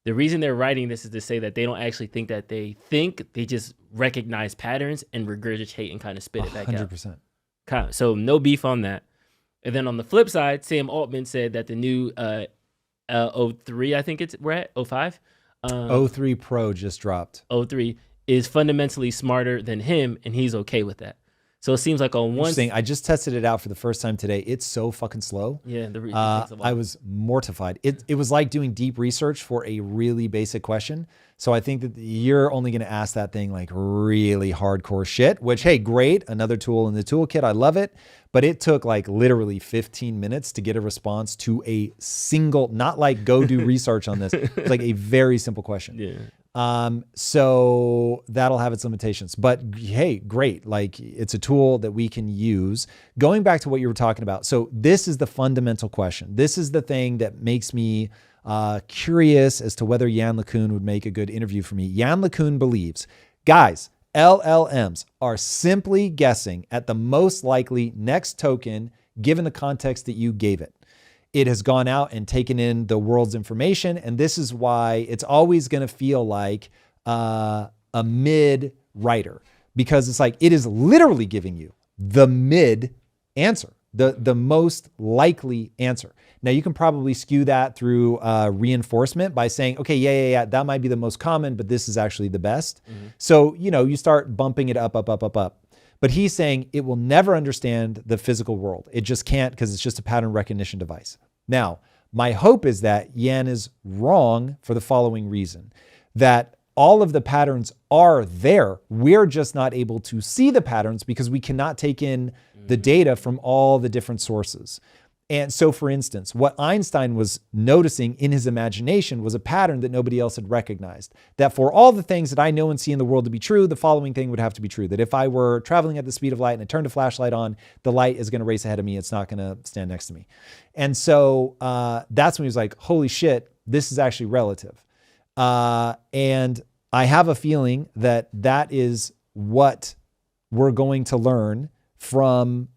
The reason they're writing this is to say that they don't actually think that they think, they just recognize patterns and regurgitate and kind of spit it back 100%. out. So no beef on that. And then on the flip side, Sam Altman said that the new 03, I think we're at 05. 03 Pro just dropped. 03 is fundamentally smarter than him, and he's okay with that. So it seems like on one thing, I just tested it out for the first time today. It's so fucking slow. Yeah, I was mortified. It was like doing deep research for a really basic question. So I think that you're only going to ask that thing like really hardcore shit, which, hey, great. Another tool in the toolkit. I love it. But it took like literally 15 minutes to get a response to a single, not like go do research on this. It's like a very simple question. Yeah. So that'll have its limitations, but hey, great. Like, it's a tool that we can use. Going back to what you were talking about. So this is the fundamental question. This is the thing that makes me curious as to whether Yann LeCun would make a good interview for me. Yann LeCun believes, guys, LLMs are simply guessing at the most likely next token given the context that you gave it. It has gone out and taken in the world's information. And this is why it's always going to feel like a mid writer, because it's like, it is literally giving you the mid answer, the most likely answer. Now you can probably skew that through reinforcement by saying, okay, yeah, that might be the most common, but this is actually the best. Mm-hmm. So, you start bumping it up. But he's saying it will never understand the physical world. It just can't, because it's just a pattern recognition device. Now, My hope is that Yan is wrong for the following reason, that all of the patterns are there. We're just not able to see the patterns because we cannot take in the data from all the different sources. And so, for instance, what Einstein was noticing in his imagination was a pattern that nobody else had recognized. That for all the things that I know and see in the world to be true, the following thing would have to be true. That if I were traveling at the speed of light and I turned a flashlight on, the light is going to race ahead of me. It's not going to stand next to me. And so that's when he was like, holy shit, this is actually relative. And I have a feeling that that is what we're going to learn from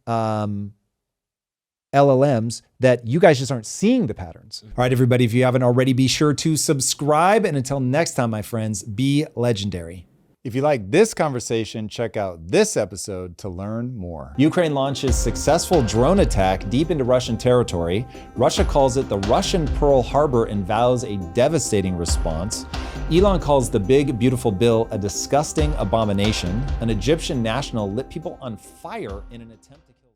LLMs, that you guys just aren't seeing the patterns. All right, everybody, if you haven't already, be sure to subscribe. And until next time, my friends, be legendary. If you like this conversation, check out this episode to learn more. Ukraine launches successful drone attack deep into Russian territory. Russia calls it the Russian Pearl Harbor and vows a devastating response. Elon calls the big, beautiful bill a disgusting abomination. An Egyptian national lit people on fire in an attempt to kill